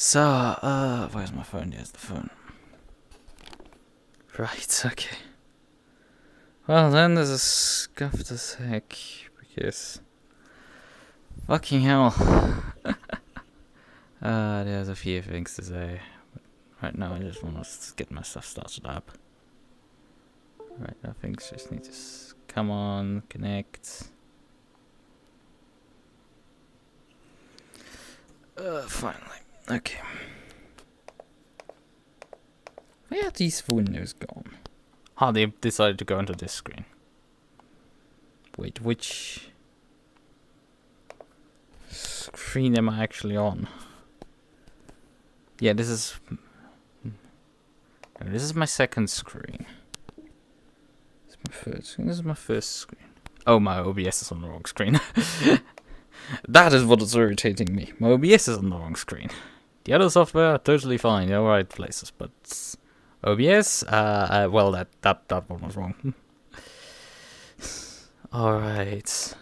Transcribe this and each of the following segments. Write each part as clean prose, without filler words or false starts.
So, where's my phone? There's the phone. Right, okay. Well, then this is scuffed as heck, because... Fucking hell. There's a few things to say. But right now I just want to get my stuff started up. Right now things just need to come on, connect. Finally. Okay. Where are these windows gone? Oh, they decided to go into this screen. Wait, which screen am I actually on? Yeah, this is my second screen. This is my third screen. This is my first screen. Oh, my OBS is on the wrong screen. That is what is irritating me. My OBS is on the wrong screen. The other software, totally fine, in the right places, but OBS, well, that one was wrong. Alright.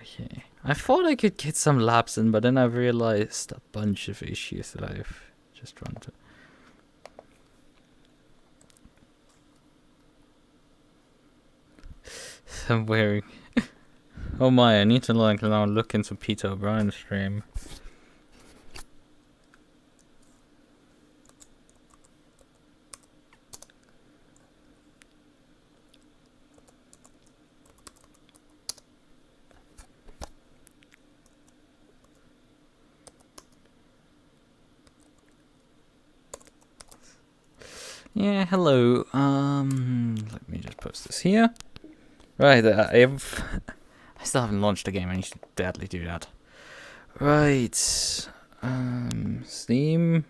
Okay. I thought I could get some laps in, but then I realized a bunch of issues that I've just run into. I'm wearing... Oh my, I need to now look into Peter O'Brien's stream. Yeah, hello. Let me just post this here. Right, I still haven't launched the game. I need to badly do that. Right. Steam.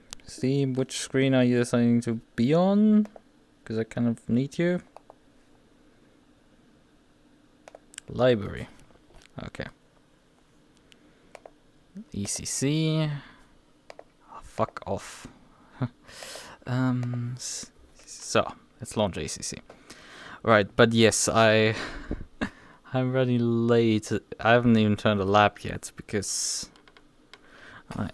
Which screen are you deciding to be on? Because I kind of need you. Library. Okay. ACC. Oh, fuck off. So let's launch ACC. Right, but yes, I'm running late. I haven't even turned a lap yet because I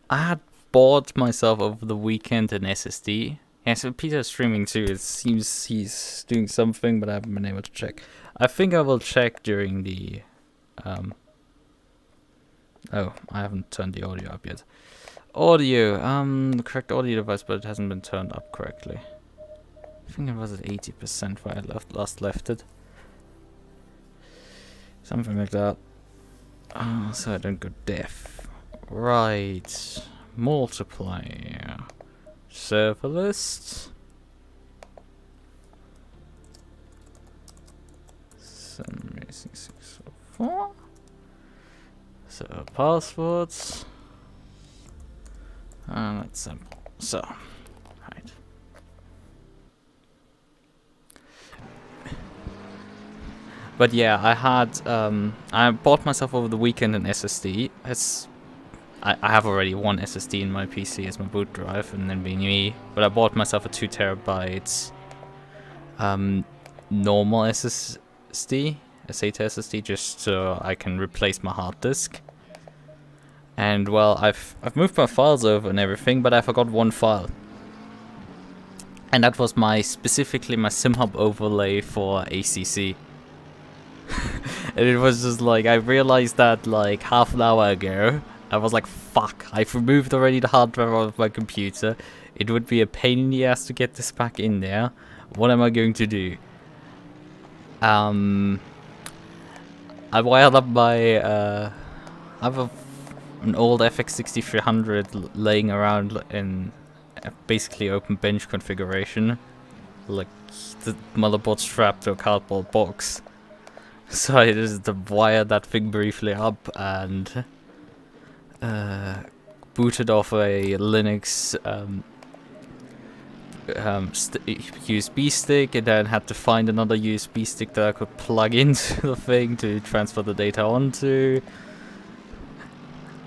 had bought myself over the weekend an SSD. Yeah, so Peter's streaming too. It seems he's doing something, but I haven't been able to check. I think I will check during the oh, I haven't turned the audio up yet. Audio, the correct audio device, but it hasn't been turned up correctly. I think it was at 80% where I last left it. Something like that. Oh, so I don't go deaf. Right. Multiplayer. Server list. Sun Racing 604. So passwords. That's simple. So, right. But yeah, I bought myself over the weekend an SSD. I have already one SSD in my PC as my boot drive, and then NVMe. But I bought myself a 2 terabyte normal SSD, SATA SSD, just so I can replace my hard disk. And well, I've moved my files over and everything, but I forgot one file. And that was specifically my SimHub overlay for ACC. And it was just like, I realized that like half an hour ago. I was like, fuck, I've removed already the hard drive out of my computer. It would be a pain in the ass to get this back in there. What am I going to do? I wired up my, I have an old FX6300 laying around in basically open bench configuration. Like, the motherboard strapped to a cardboard box. So I just wired that thing briefly up and booted off a Linux USB stick, and then had to find another USB stick that I could plug into the thing to transfer the data onto.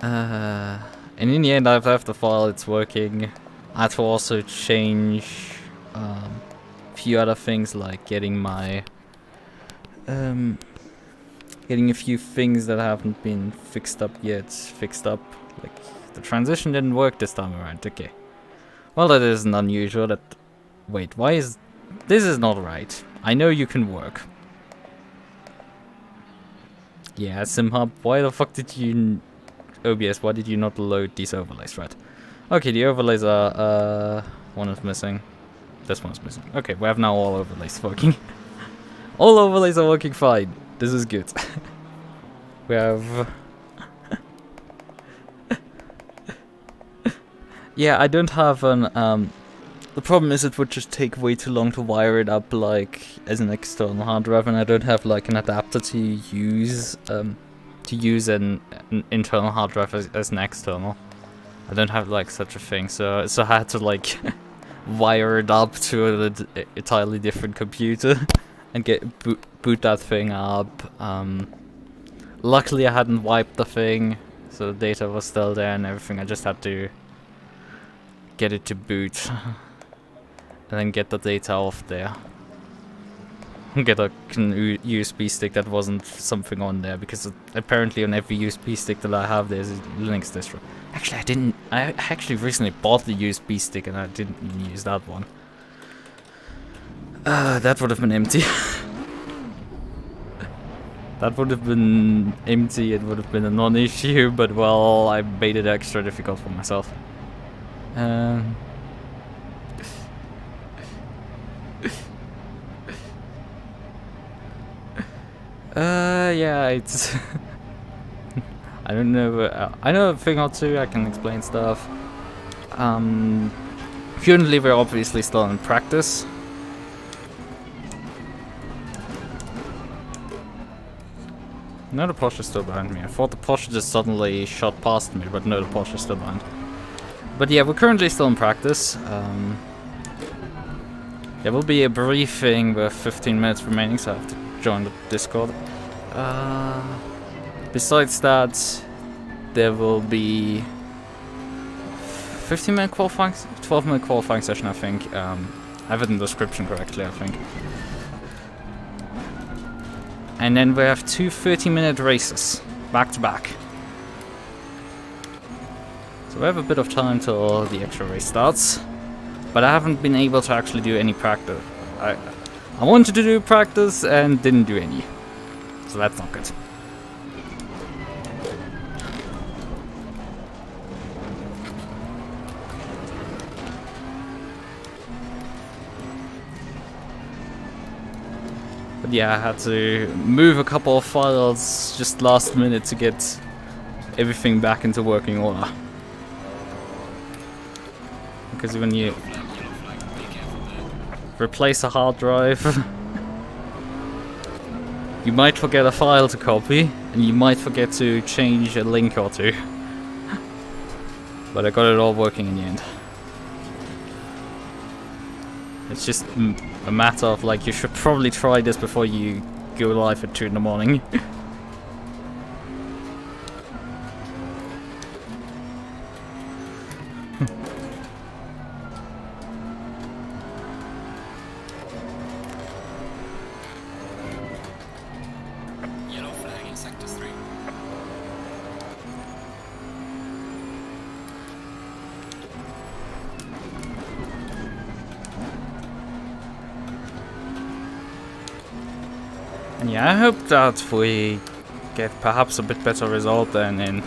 And in the end, I've left the file, it's working. I had to also change a few other things, like getting my getting a few things that haven't been fixed up yet fixed up. Like, the transition didn't work this time around. Okay. Well, that isn't unusual. That... Wait, why is... This is not right. I know you can work. Yeah, SimHub, why the fuck did you... OBS, why did you not load these overlays, right? Okay, the overlays are... one is missing. This one's missing. Okay, we have now all overlays working. All overlays are working fine. This is good. We have... Yeah, I don't have an... The problem is it would just take way too long to wire it up, like, as an external hard drive, and I don't have, like, an adapter to use an internal hard drive as an external. I don't have, like, such a thing, so I had to, like, wire it up to an entirely different computer and boot that thing up. Luckily I hadn't wiped the thing, so the data was still there and everything. I just had to get it to boot. And then get the data off there. Get a USB stick that wasn't something on there, because apparently on every USB stick that I have there's a Linux distro. Actually, I actually recently bought the USB stick and I didn't use that one. That would have been empty. That would have been empty, it would have been a non-issue, but well, I made it extra difficult for myself. Yeah, it's... I don't know, I know a thing or two, I can explain stuff. Currently we're obviously still in practice. No, the Porsche is still behind me. I thought the Porsche just suddenly shot past me, but no, the Porsche is still behind. But yeah, we're currently still in practice. There will be a briefing with 15 minutes remaining, so I have to join the Discord. Besides that, there will be 15-minute qualifying, 12-minute qualifying session, I think. I have it in the description correctly, I think. And then we have two 30-minute races, back to back. So we have a bit of time till the actual race starts. But I haven't been able to actually do any practice. I wanted to do practice and didn't do any. So that's not good. But yeah, I had to move a couple of files just last minute to get everything back into working order. Because when you replace a hard drive, you might forget a file to copy, and you might forget to change a link or two. But I got it all working in the end. It's just a matter of, like, you should probably try this before you go live at 2 in the morning. And yeah, I hope that we get perhaps a bit better result than in...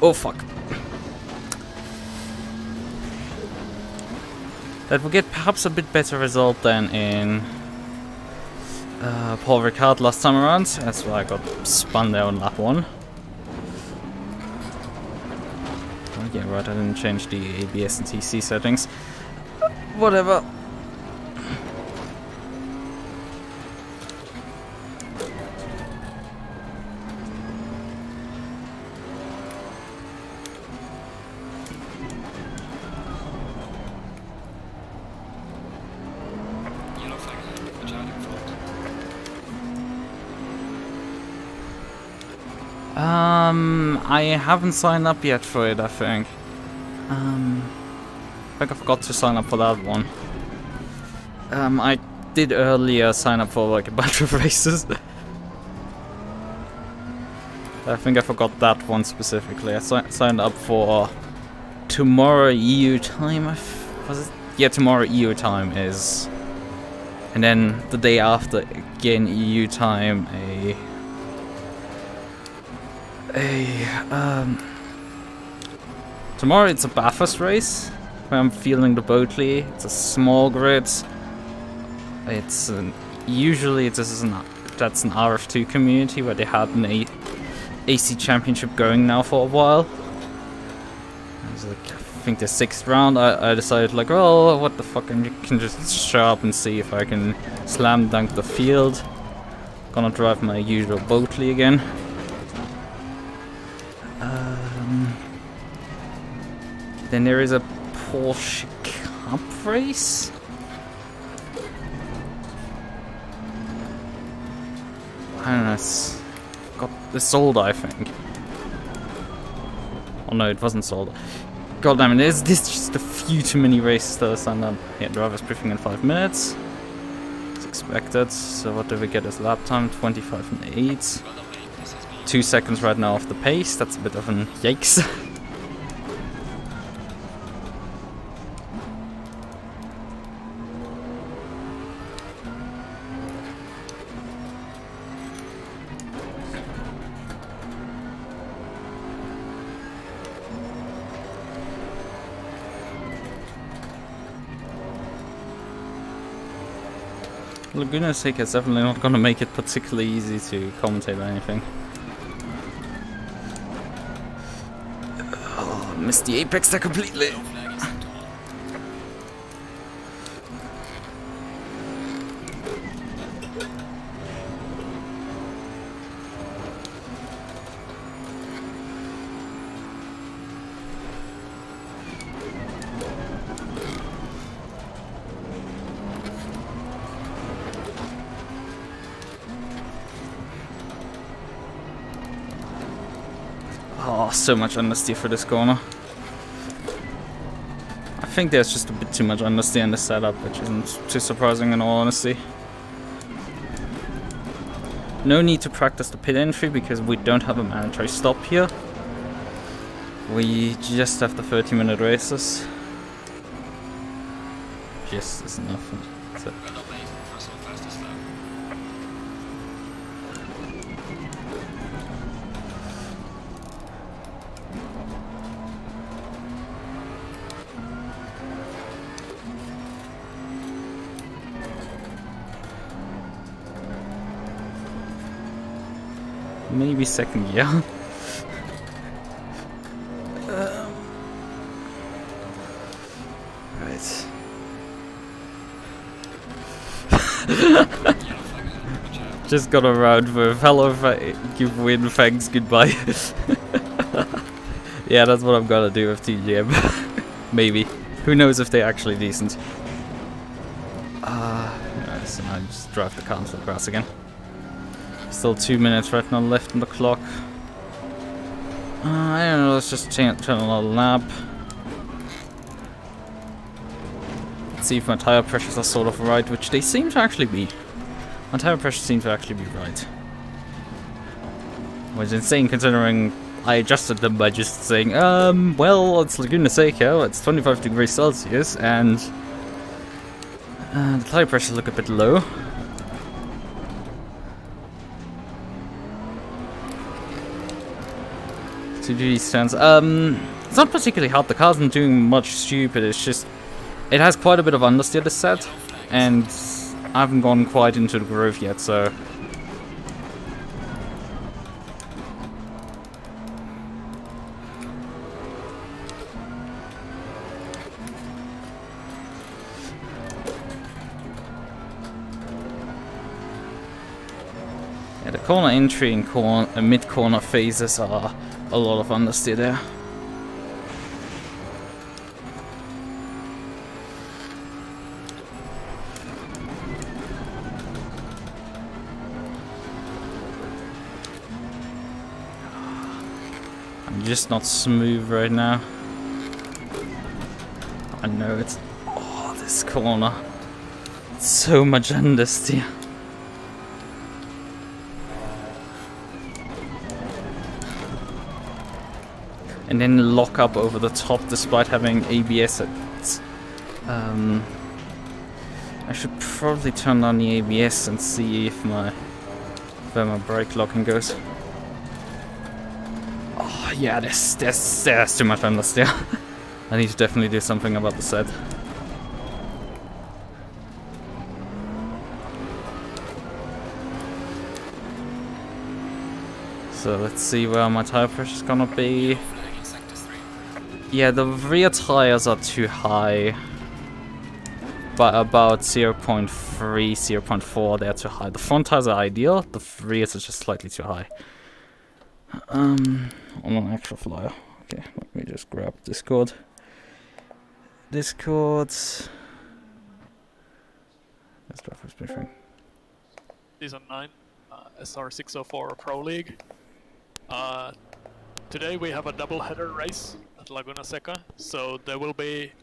Oh fuck. That we get perhaps a bit better result than in Paul Riccard last time around. That's why I got spun there on lap 1. Oh yeah, right, I didn't change the ABS and TC settings. Whatever. I haven't signed up yet for it, I think. I think I forgot to sign up for that one. I did earlier sign up for like a bunch of races. I think I forgot that one specifically. I signed up for tomorrow EU time. Was it? Yeah, tomorrow EU time is, and then the day after again EU time. Tomorrow it's a Bathurst race where I'm fielding the Boatley. It's a small grid. It's usually that's an RF2 community where they had an AC championship going now for a while. It was like, I think the 6th round. I decided like, oh, what the fuck, and you can just show up and see if I can slam dunk the field. Gonna drive my usual Boatley again. Then there is a Porsche Cup race. I don't know, it's sold, I think. Oh no, it wasn't sold. God damn it, there's just a few too many races that I signed up. Yeah, driver's briefing in 5 minutes. It's expected. So what do we get as lap time? 25 and 8. 2 seconds right now off the pace. That's a bit of an yikes. Laguna Seca is definitely not going to make it particularly easy to commentate or anything. Oh, missed the apex there completely. Oh, so much understeer for this corner. I think there's just a bit too much understeer in the setup, which isn't too surprising in all honesty. No need to practice the pit entry because we don't have a mandatory stop here. We just have the 30-minute races. Just is enough. That's it. Maybe second year. Right. Just got around with hello, give win, thanks, goodbye. Yeah, that's what I'm gonna do with TGM. Maybe. Who knows if they're actually decent. Nice, and I just drive the car into the grass again. Still 2 minutes right now left on the clock. I don't know, let's just turn another lap. Let's see if my tire pressures are sort of right, which they seem to actually be. My tire pressures seem to actually be right. Which is insane considering I adjusted them by just saying, well, it's Laguna Seca, it's 25 degrees Celsius, and the tire pressures look a bit low. To do these turns. It's not particularly hard. The car isn't doing much stupid. It's just it has quite a bit of understeer this set, and I haven't gone quite into the groove yet. So yeah, the corner entry and mid corner phases are a lot of understeer there. I'm just not smooth right now. I know it's... Oh, this corner. So much understeer. and then lock up over the top despite having ABS. I should probably turn on the ABS and see if where my brake locking goes. Oh yeah, there's too much endless there. I need to definitely do something about the set. So let's see where my tire pressure is gonna be. Yeah, the rear tires are too high. By about 0.3, 0.4, they're too high. The front tires are ideal, the rears are just slightly too high. On an actual flyer. Okay, let me just grab Discord. Discords. That's traffic briefing. Season 9, SR604 Pro League. Today we have a double header race at Laguna Seca, so there will be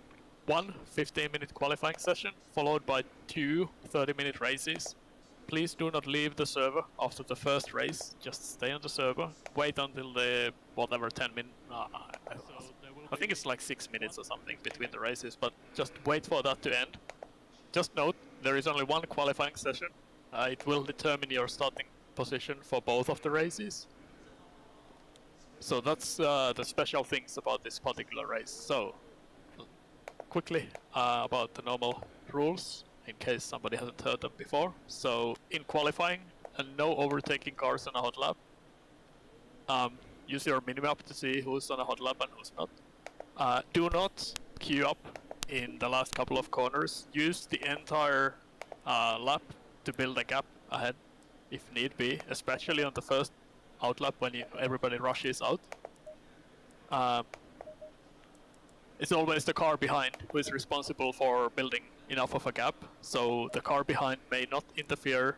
one 15-minute qualifying session followed by two 30-minute races. Please do not leave the server after the first race, just stay on the server, wait until the whatever 10 minutes, I think it's like 6 minutes or something between the races, but just wait for that to end. Just note, there is only one qualifying session. It will determine your starting position for both of the races. So that's the special things about this particular race. So, quickly about the normal rules, in case somebody hasn't heard them before. So, in qualifying, no overtaking cars on a hot lap. Use your minimap to see who's on a hot lap and who's not. Do not queue up in the last couple of corners. Use the entire lap to build a gap ahead if need be, especially on the first outlap when everybody rushes out. It's always the car behind who is responsible for building enough of a gap, so the car behind may not interfere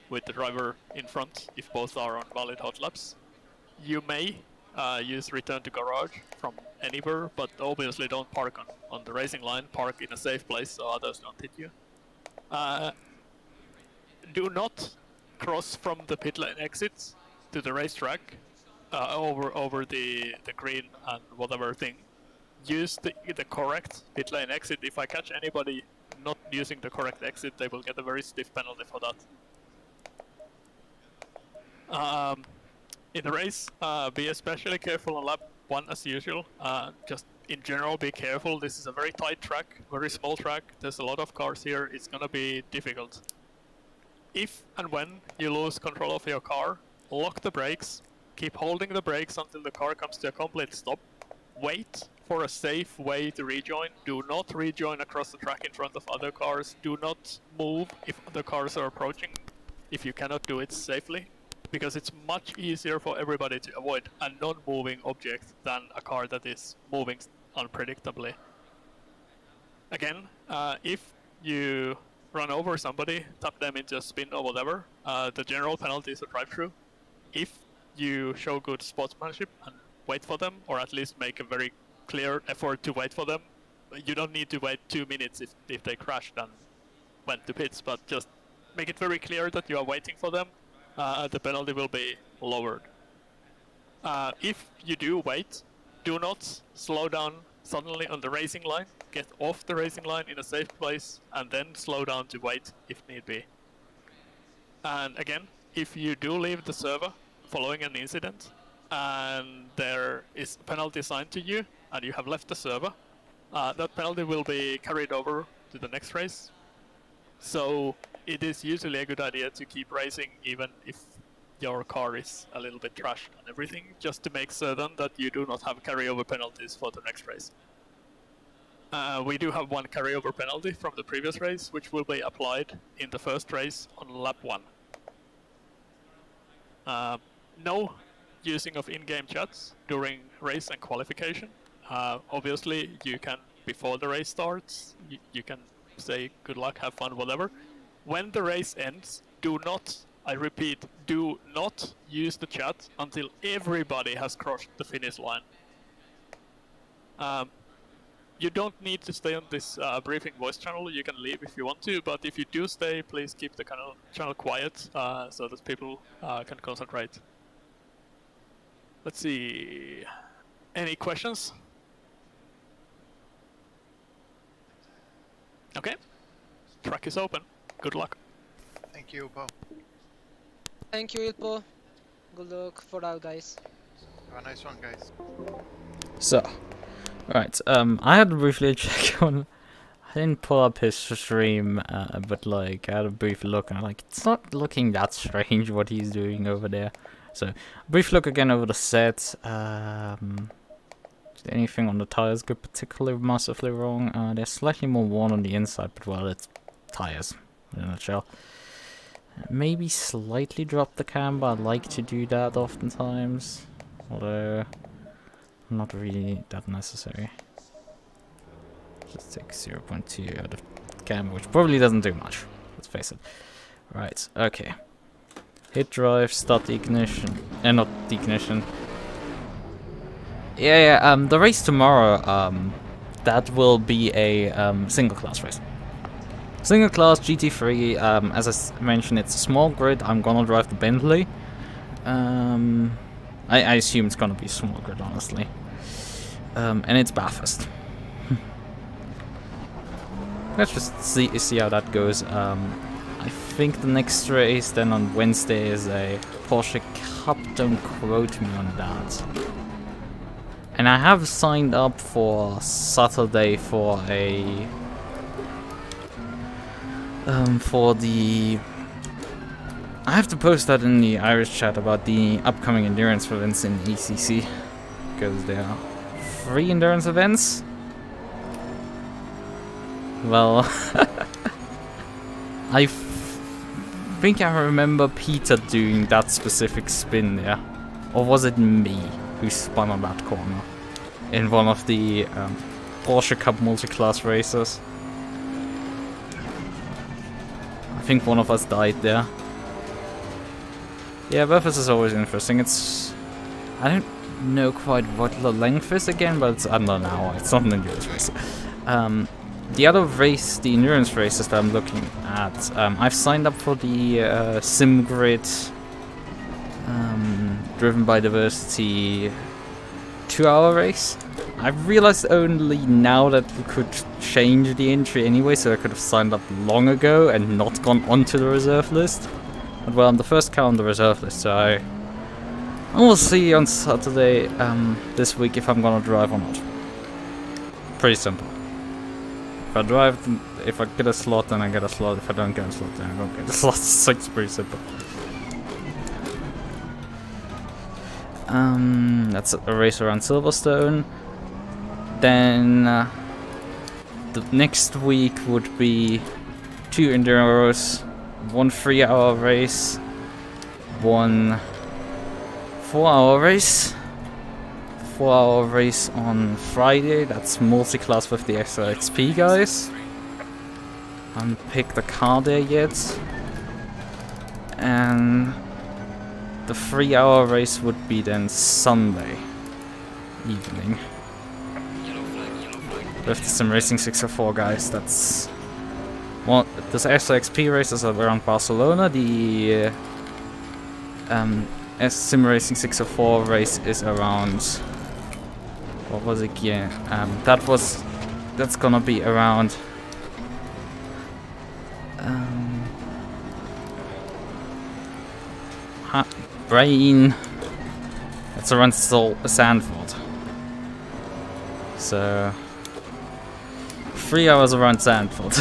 with the driver in front if both are on valid hot laps. You may use return to garage from anywhere, but obviously don't park on the racing line. Park in a safe place so others don't hit you. Do not cross from the pit lane exits to the racetrack over the green and whatever thing. Use the correct pit lane exit. If I catch anybody not using the correct exit, they will get a very stiff penalty for that. In the race, be especially careful on lap 1 as usual. Just in general, be careful. This is a very tight track, very small track. There's a lot of cars here. It's gonna be difficult. If and when you lose control of your car, lock the brakes. Keep holding the brakes until the car comes to a complete stop. Wait for a safe way to rejoin. Do not rejoin across the track in front of other cars. Do not move if other cars are approaching, if you cannot do it safely, because it's much easier for everybody to avoid a non-moving object than a car that is moving unpredictably. Again, if you run over somebody, tap them into a spin or whatever, the general penalty is a drive-through. If you show good sportsmanship and wait for them, or at least make a very clear effort to wait for them, you don't need to wait 2 minutes if they crashed and went to pits, but just make it very clear that you are waiting for them. The penalty will be lowered. If you do wait, do not slow down suddenly on the racing line. Get off the racing line in a safe place and then slow down to wait if need be. And again, if you do leave the server following an incident and there is a penalty assigned to you and you have left the server, that penalty will be carried over to the next race. So it is usually a good idea to keep racing even if your car is a little bit trashed and everything, just to make certain that you do not have carryover penalties for the next race. We do have one carryover penalty from the previous race, which will be applied in the first race on lap 1. No using of in-game chats during race and qualification. Obviously, you can, before the race starts, you can say good luck, have fun, whatever. When the race ends, do not, I repeat, do not use the chat until everybody has crossed the finish line. You don't need to stay on this briefing voice channel. You can leave if you want to, but if you do stay, please keep the channel quiet so that people can concentrate. Let's see. Any questions? Okay. Track is open. Good luck. Thank you, Paul. Thank you, Ilpo. Good luck for that, guys. Have a nice one, guys. So, right, I had to briefly check on. I didn't pull up his stream, but like I had a brief look, and I'm like, it's not looking that strange what he's doing over there. So, brief look again over the set. Did anything on the tires go particularly massively wrong? They're slightly more worn on the inside, but well, it's tires in a nutshell. Maybe slightly drop the camber. I like to do that oftentimes, although not really that necessary. Just take 0.2 out of camber, which probably doesn't do much. Let's face it. Right. Okay. Hit drive. Start the ignition. Not the ignition. Yeah. The race tomorrow. That will be a single class race. Single class GT3, as I mentioned, it's a small grid. I'm gonna drive the Bentley. I assume it's gonna be a small grid, honestly. And it's Bathurst. Let's just see how that goes. I think the next race then on Wednesday is a Porsche Cup. Don't quote me on that. And I have signed up for Saturday for a I have to post that in the Irish chat about the upcoming endurance events in ACC, because there are 3 endurance events. Well, I think I remember Peter doing that specific spin there, or was it me who spun on that corner in one of the Porsche Cup multi-class races? I think one of us died there. Yeah, Bathurst is always interesting. It's... I don't know quite what the length is again, but it's under an hour. It's not an endurance race. The other race, the endurance races that I'm looking at, I've signed up for the SimGrid Driven by Diversity 2-hour race. I've realized only now that we could change the entry anyway, so I could have signed up long ago and not gone onto the reserve list. But well, I'm the first car on the reserve list, so I will see on Saturday this week if I'm gonna drive or not. Pretty simple. If I drive, if I get a slot, then I get a slot. If I don't get a slot, then I don't get a slot. So it's pretty simple. That's a race around Silverstone. Then the next week would be 2 enduros, 1 3-hour race, 1 4-hour race. 4-hour race on Friday. That's multi-class with the SR604 guys. I haven't picked the car there yet. And the 3-hour race would be then Sunday evening with the Sim Racing 604 guys. That's well, this SR604 race is around Barcelona. The Sim Racing 604 race is around, what was it? Yeah, that's gonna be around Brain. It's around Sandford. So 3 hours around Sandford.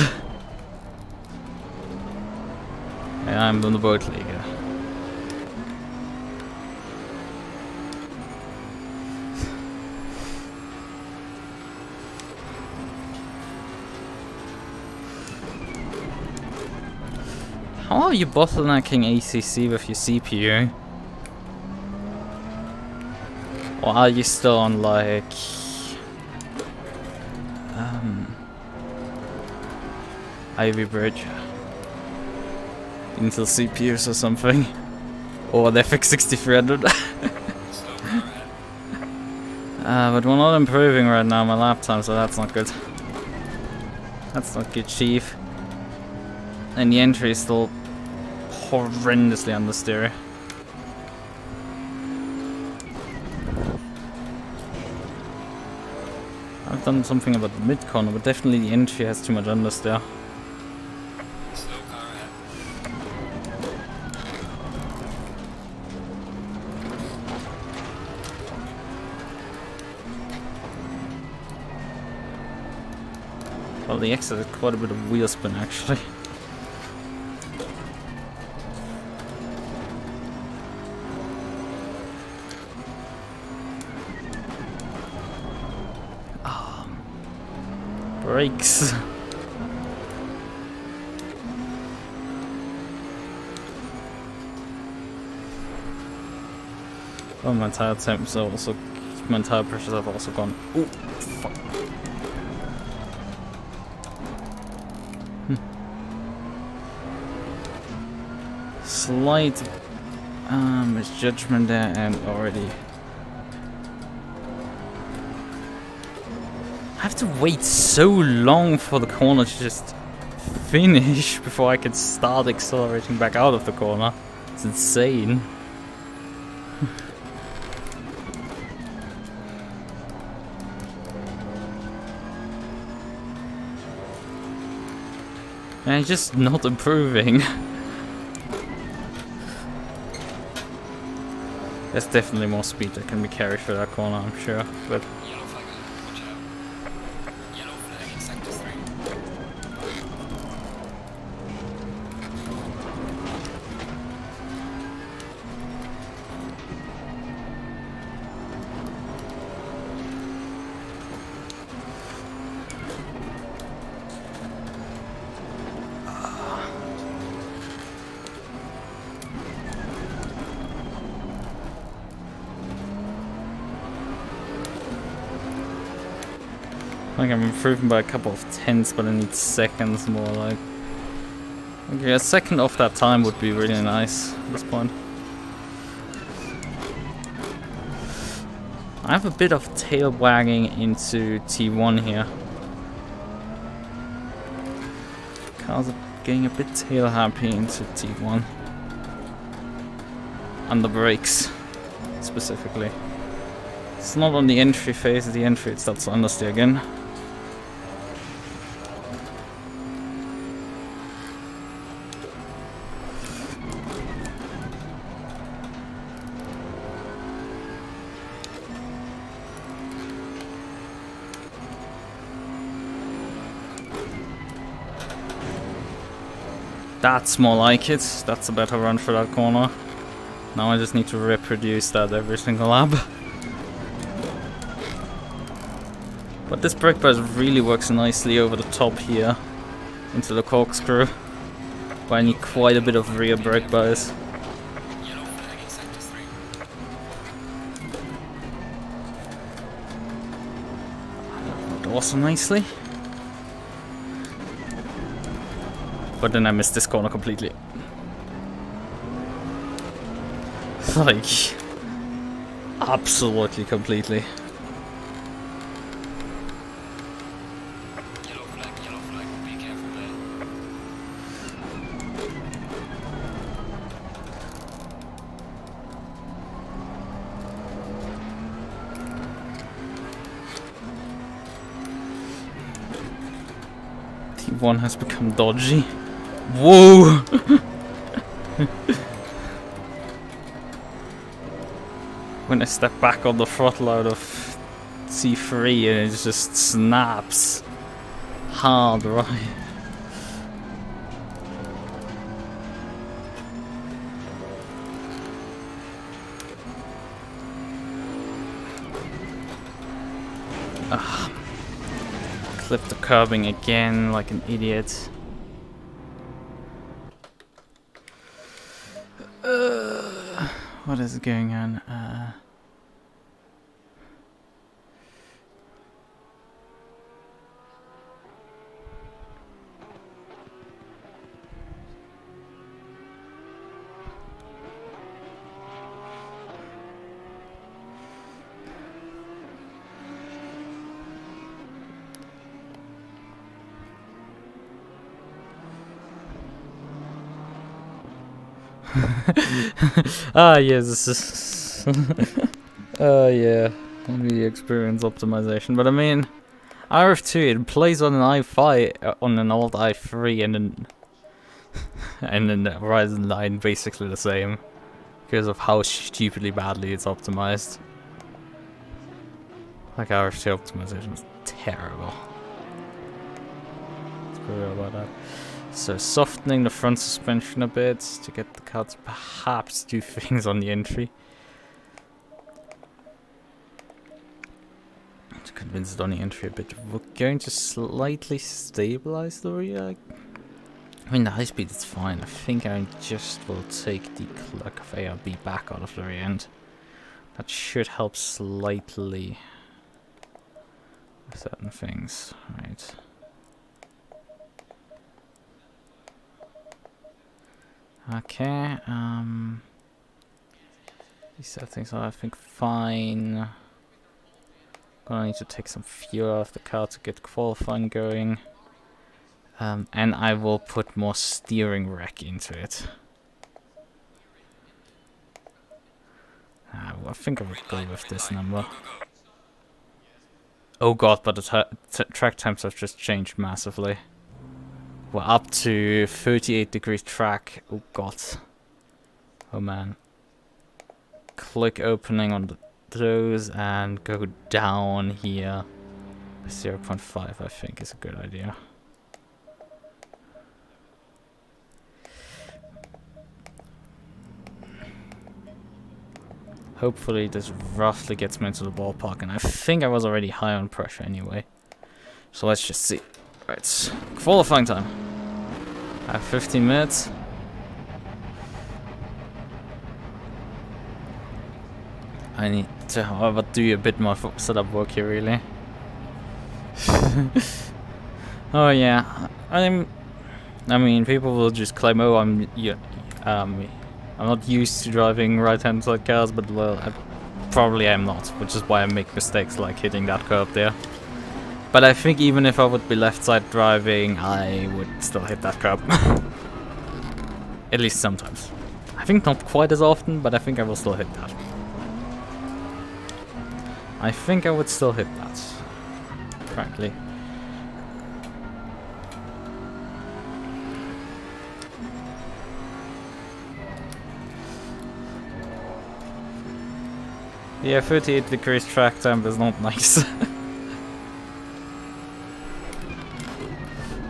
And I'm on the Boatley. How are you bottlenecking ACC with your CPU? Or are you still on like Ivy Bridge? Intel CPUs or something? Or the FX 6300? But we're not improving right now on my laptop, so that's not good. That's not good, chief. And the entry is still horrendously understeer. I've done something about the mid corner, but definitely the entry has too much understeer. Slow car ahead. Well, the exit had quite a bit of wheel spin actually. Brakes. Oh, my tire temps are also, my tire pressures have also gone. Ooh, fuck. Slight misjudgment there, and already I have to wait so long for the corner to just finish before I can start accelerating back out of the corner. It's insane. And it's just not improving. There's definitely more speed that can be carried through that corner, I'm sure, but Yellow flag ahead. Watch out. Yellow flag in sector 3. like I'm improving by a couple of tenths, but I need seconds more, like. Okay, a second off that time would be really nice at this point. I have a bit of tail wagging into T1 here. Cars are getting a bit tail happy into T1. On the brakes, specifically. It's not on the entry phase, the entry it starts to understeer again. That's more like it. That's a better run for that corner. Now I just need to reproduce that every single lap. But this brake bias really works nicely over the top here into the corkscrew. But I need quite a bit of rear brake bias. Yellow flag in sector 3. That also nicely. But then I missed this corner completely. Like, absolutely completely. Yellow flag, be careful there. T1 has become dodgy. Whoa! When I step back on the throttle out of C3 and it just snaps hard right. Clip the curbing again like an idiot. What is going on? Ah, yes, this is. Yeah, only experience optimization. But I mean, RF2, it plays on an i5, on an old i3, and then and then the Ryzen 9 basically the same because of how stupidly badly it's optimized. Like RF2 optimization is terrible. Let's be real about that. So softening the front suspension a bit to get the car to perhaps do things on the entry. To convince it on the entry a bit. We're going to slightly stabilize the rear. I mean, the high speed is fine. I think I just will take the cluck of ARB back out of the rear end. That should help slightly with certain things. Right. Okay, these settings are, I think, fine. Gonna need to take some fuel off the car to get qualifying going. And I will put more steering rack into it. I think I would go with this number. Oh god, but the track temps have just changed massively. We're up to 38 degrees track. Oh god. Oh man. Click opening on those and go down here. 0.5 I think is a good idea. Hopefully this roughly gets me into the ballpark, and I think I was already high on pressure anyway. So let's just see. Right, qualifying time. I have 15 minutes. I need to, however, do a bit more setup work here, really. Oh yeah, I mean, people will just claim, oh, I'm not used to driving right-hand side cars, but well, I probably am not, which is why I make mistakes like hitting that curb there. But I think even if I would be left side driving, I would still hit that curb. At least sometimes. I think not quite as often, but I think I will still hit that. I think I would still hit that, frankly. Yeah, 38 degrees track time is not nice.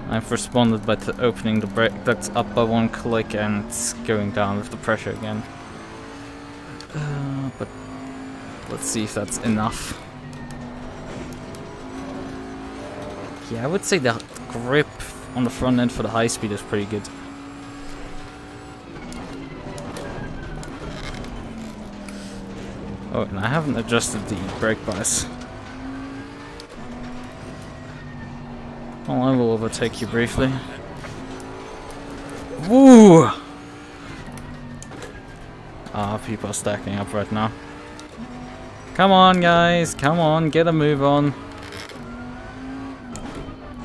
I've responded by opening the brake ducts up by one click and going down with the pressure again. But let's see if that's enough. Yeah, I would say the grip on the front end for the high speed is pretty good. Oh, and I haven't adjusted the brake bias. Well, I will overtake you briefly. Woo! Ah, people are stacking up right now. Come on, guys, come on, get a move on.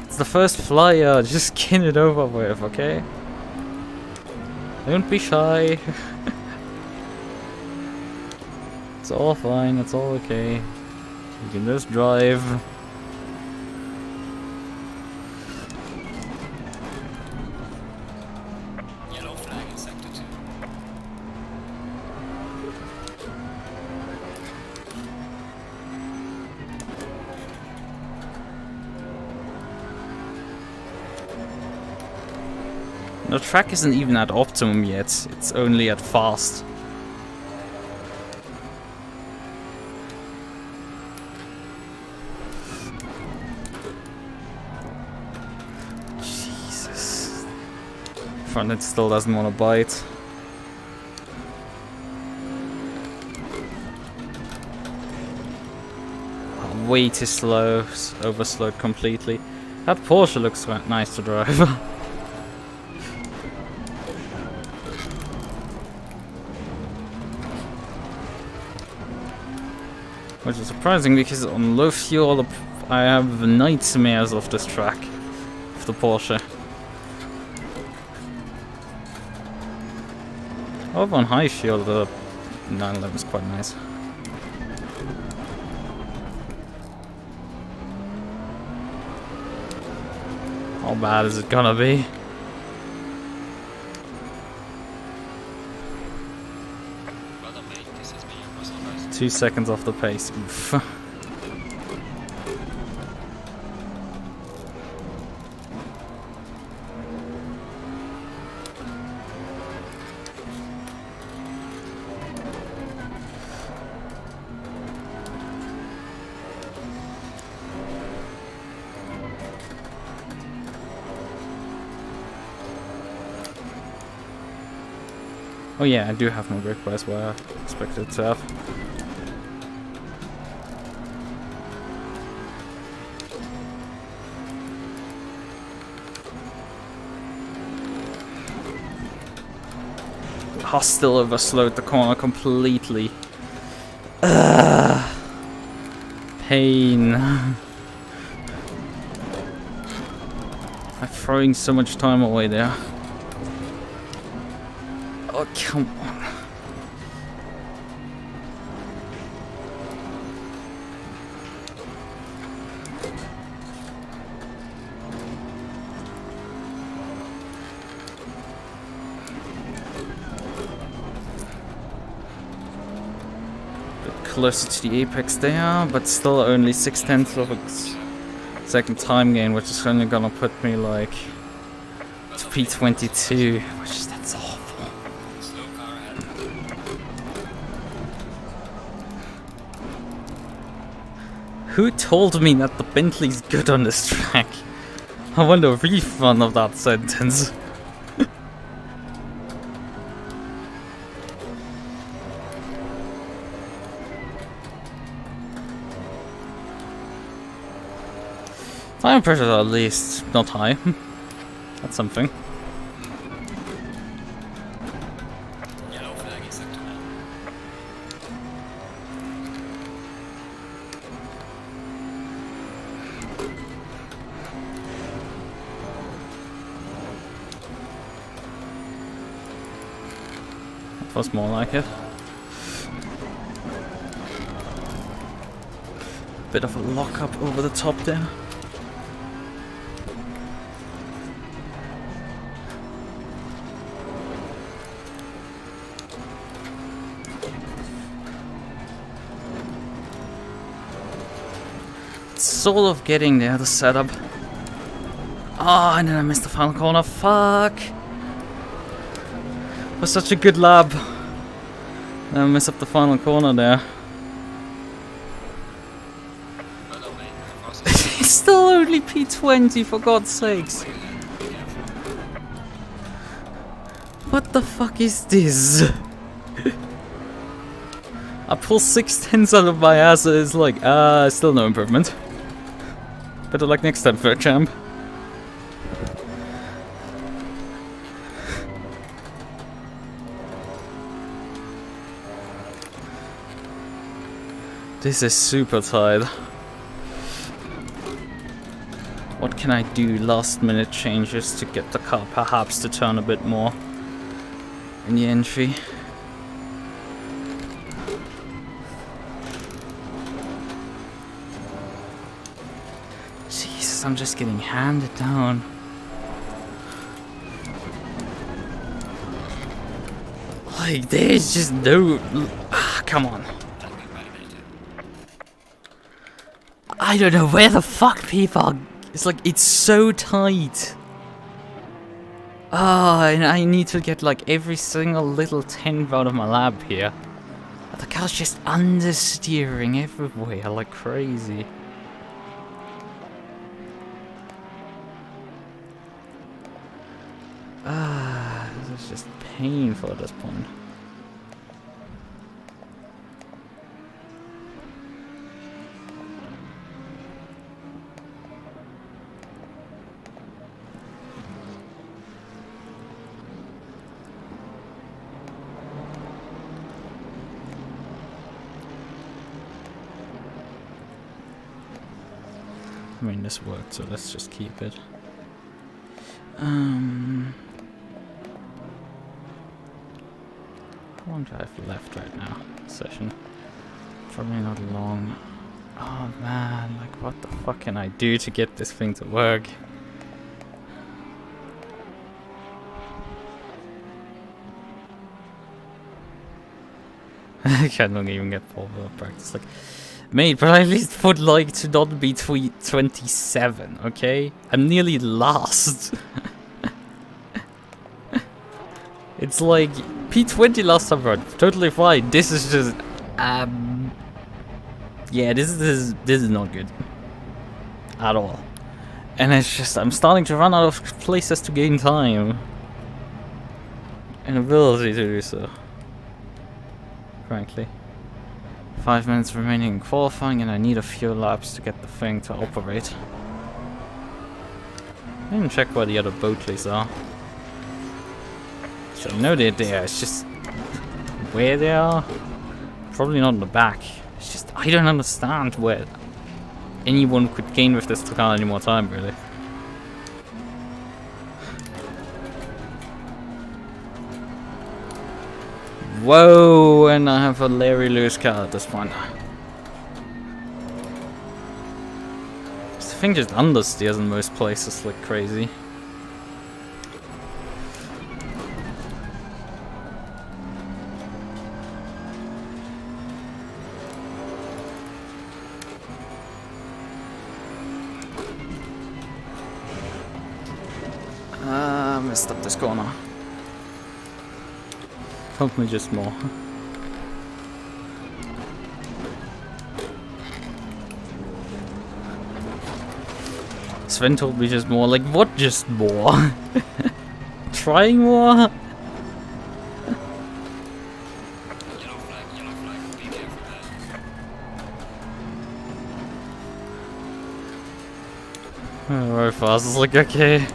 It's the first flyer, just get it over with, okay? Don't be shy. It's all fine, it's all okay. You can just drive. Yellow flag in sector 2. The track isn't even at optimum yet, it's only at fast. Jesus. Front end still doesn't want to bite. Way too slow, overslowed completely. That Porsche looks nice to drive. Which is surprising because on low fuel I have nightmares of this track, of the Porsche. However, on high fuel the 911 is quite nice. How bad is it gonna be? Well done, mate. This has been your personal best. 2 seconds off the pace. Oof. Oh yeah, I do have no brake press where I expected to have. I still overslowed the corner completely. Ugh. Pain. I'm throwing so much time away there. Oh, come on. Bit closer to the apex there, but still only 0.6 of a second time gain, which is only gonna put me like to P22, which is that's awful. Slow car ahead. Who told me that the Bentley's good on this track? I want a refund of that sentence. Tire pressures are at least not high. That's something. Yellow flag is sector 1. That was more like it. Bit of a lock-up over the top there. Sort of getting there, the setup. Oh, and then I missed the final corner. Fuck! It was such a good lap. And I messed up the final corner there. Well done, mate. Fast. It's still only P20, for God's sakes. What the fuck is this? I pull 0.6 out of my ass and it's like, still no improvement. Better luck next time, third champ. This is super tight. What can I do? Last minute changes to get the car perhaps to turn a bit more in the entry. Jesus, I'm just getting handed down. Like, there's just no... come on. I don't know where the fuck people are. It's like, it's so tight. And I need to get like every single little tenth out of my lap here. The car's just understeering everywhere like crazy. This is just painful at this point. I mean, this worked, so let's just keep it. How long do I have left right now? Session. Probably not long. Oh man, like what the fuck can I do to get this thing to work? don't even get Paul practice. Like, mate, but I at least would like to not be 27, okay? I'm nearly last. It's like P20 last time run, totally fine. This is just, yeah, this is not good at all. And it's just, I'm starting to run out of places to gain time and ability to do so. Frankly, 5 minutes remaining in qualifying, and I need a few laps to get the thing to operate. I didn't check where the other Boatleys are. So I know they're there, it's just where they are, probably not in the back. It's just, I don't understand where anyone could gain with this car any more time, really. Whoa, and I have a Larry Lewis car at this point. This thing just understeers in most places like crazy. Messed up this corner. Help me just more. Sven told me just more. Like, what just more? Trying more? Yellow flag, be careful there. Very fast. It's like, okay.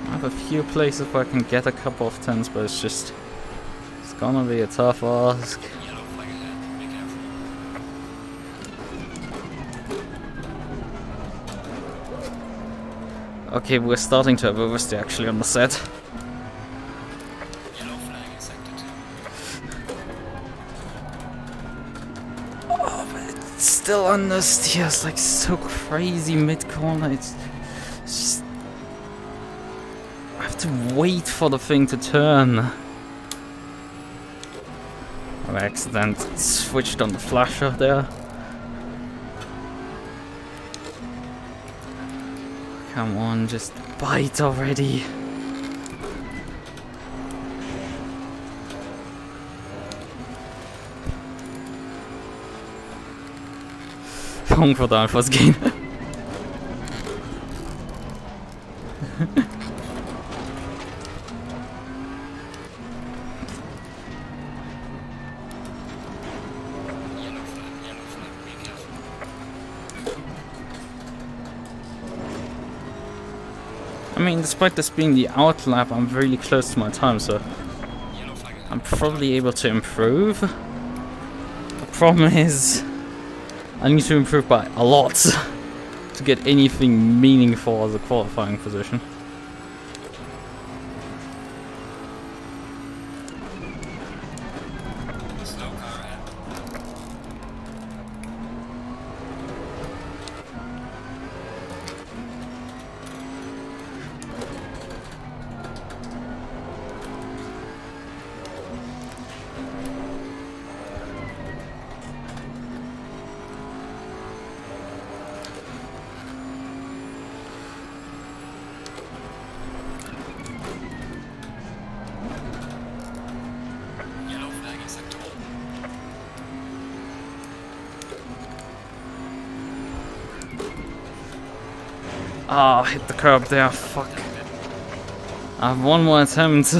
I have a few places where I can get a couple of tens, but it's just, it's gonna be a tough ask. Yellow flag ahead, be careful. Okay, we're starting to have oversteer actually on the set. Yellow flag in sector 2. Oh, but it's still understeers like so crazy mid corner. It's just, I have to wait for the thing to turn. I accidentally switched on the flasher there. Come on, just bite already. Going for the downforce gain. Yellow flag, be careful. I mean, despite this being the out lap, I'm really close to my time, so Yellow flag ahead. I'm probably able to improve. The problem is, I need to improve by a lot to get anything meaningful as a qualifying position. Slow car ahead. Yellow flag in sector 1. Ah, hit the curb there, fuck. I have one more attempt.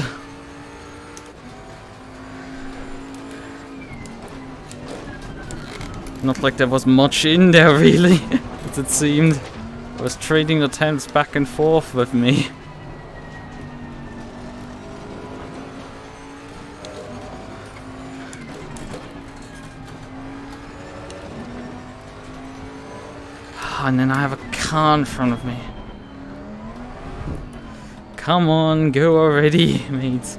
Not like there was much in there, really, as it seemed. I was trading attempts back and forth with me. And then I have a car in front of me. Come on, go already, mate.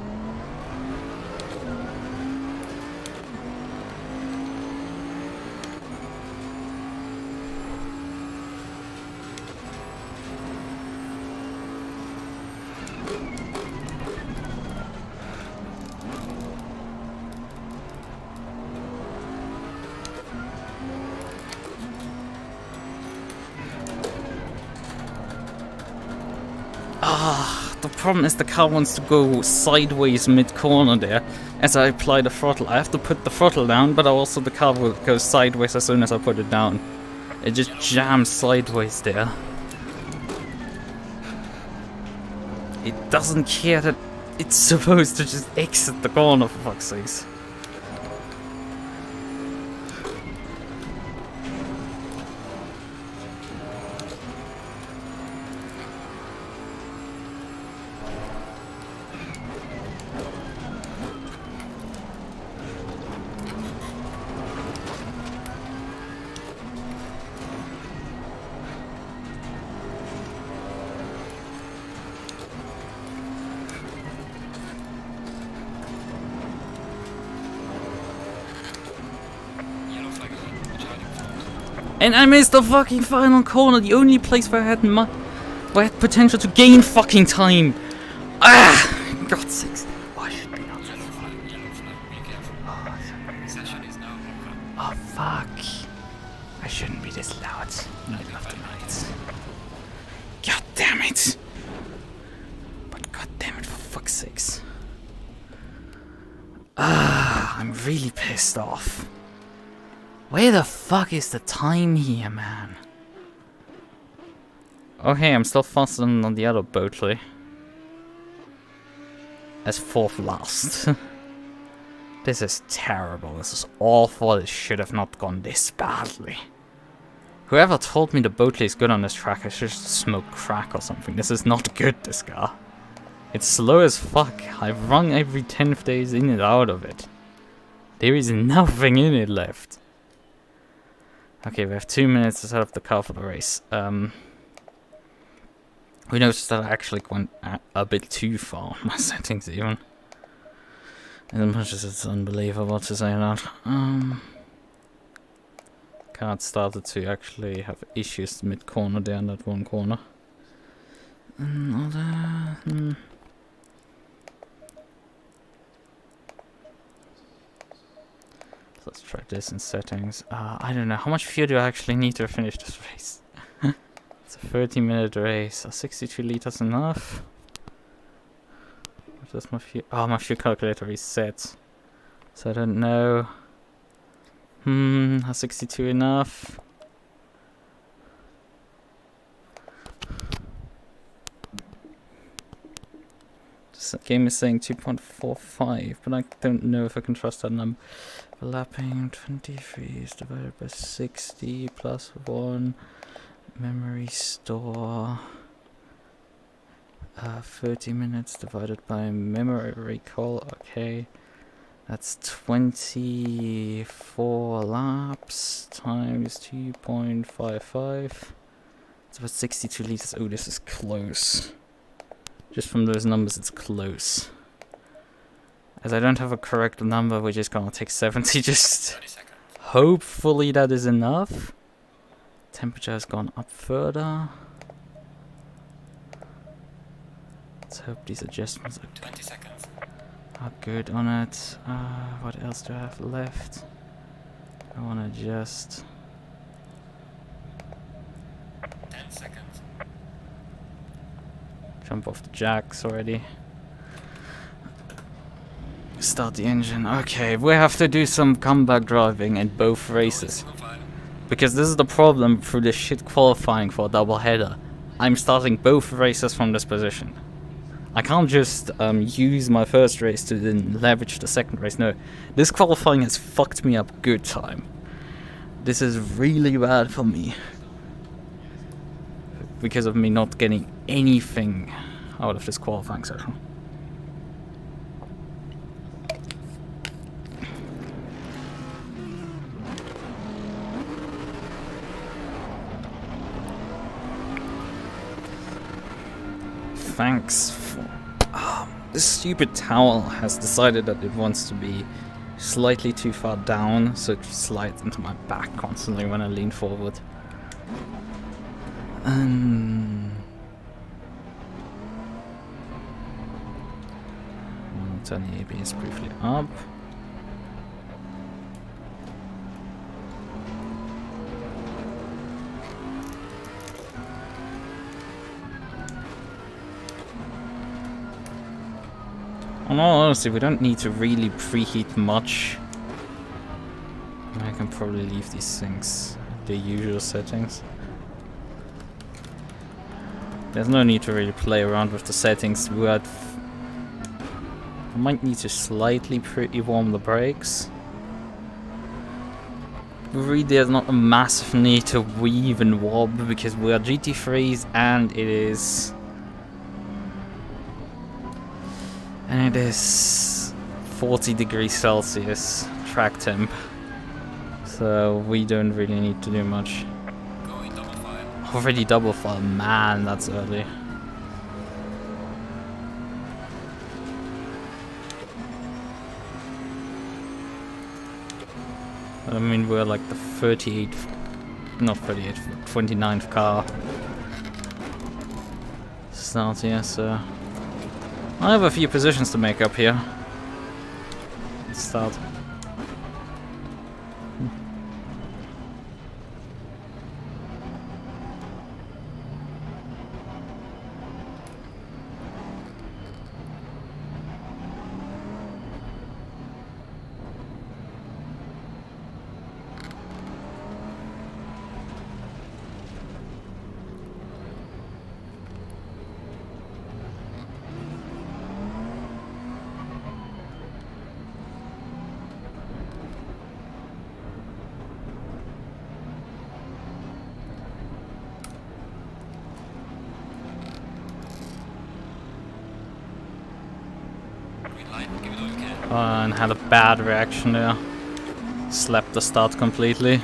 problem is the car wants to go sideways mid-corner there. As I apply the throttle, I have to put the throttle down, but also the car will go sideways as soon as I put it down. It just jams sideways there. It doesn't care that it's supposed to just exit the corner, for fuck's sakes. And I missed the fucking final corner, the only place where I had where I had potential to gain fucking time. Ah! God's sakes. Why should we not? Yellow flag, be careful. Session is now over. Oh fuck. I shouldn't be this loud. Middle of the night. God damn it. But god damn it, for fuck's sakes. Ah, I'm really pissed off. Where the fuck is the time here, man? Okay, I'm still faster than on the other Boatley. As 4th last. This is terrible, this is awful, it should have not gone this badly. Whoever told me the Boatley is good on this track, I should just smoke crack or something. This is not good, this car. It's slow as fuck. I've run every 10th days in and out of it. There is nothing in it left. Okay, we have 2 minutes to set up the car for the race. We noticed that I actually went a bit too far on my settings even. As much as it's unbelievable to say that. Car started to actually have issues mid-corner there in that one corner. Let's try this in settings. I don't know, how much fuel do I actually need to finish this race? It's a 30-minute race. Are 62 liters enough? What does my fuel... Oh, my fuel calculator reset. So I don't know. Are 62 enough? This game is saying 2.45, but I don't know if I can trust that number. Overlapping 23 is divided by 60 plus 1. Memory store. 30 minutes divided by memory recall. Okay. That's 24 laps times 2.55. It's about 62 liters. Oh, this is close. Just from those numbers, it's close. As I don't have a correct number, we're just gonna take 70. Just hopefully that is enough. Temperature has gone up further. Let's hope these adjustments are 20 seconds. Are good on it. What else do I have left? I wanna just 10 seconds. jump off the jacks already. Start the engine. Okay, we have to do some comeback driving in both races. Because this is the problem through this shit qualifying for a double header. I'm starting both races from this position. I can't just use my first race to then leverage the second race. No, this qualifying has fucked me up good time. This is really bad for me. Because of me not getting anything out of this qualifying session. Thanks for... this stupid towel has decided that it wants to be slightly too far down, so it slides into my back constantly when I lean forward. I'll turn the ABS briefly up. In all honesty, we don't need to really preheat much. I can probably leave these things at their usual settings. There's no need to really play around with the settings. I might need to slightly pre-warm the brakes. Really, there's not a massive need to weave and wob because we are GT3s and it is 40 degrees Celsius track temp. So we don't really need to do much. Going double file. Already double file, man, that's early. I mean, we're like the 29th car start here, so I have a few positions to make up here. Let's start. Green light, give it all you can. And had a bad reaction there. Slapped the start completely.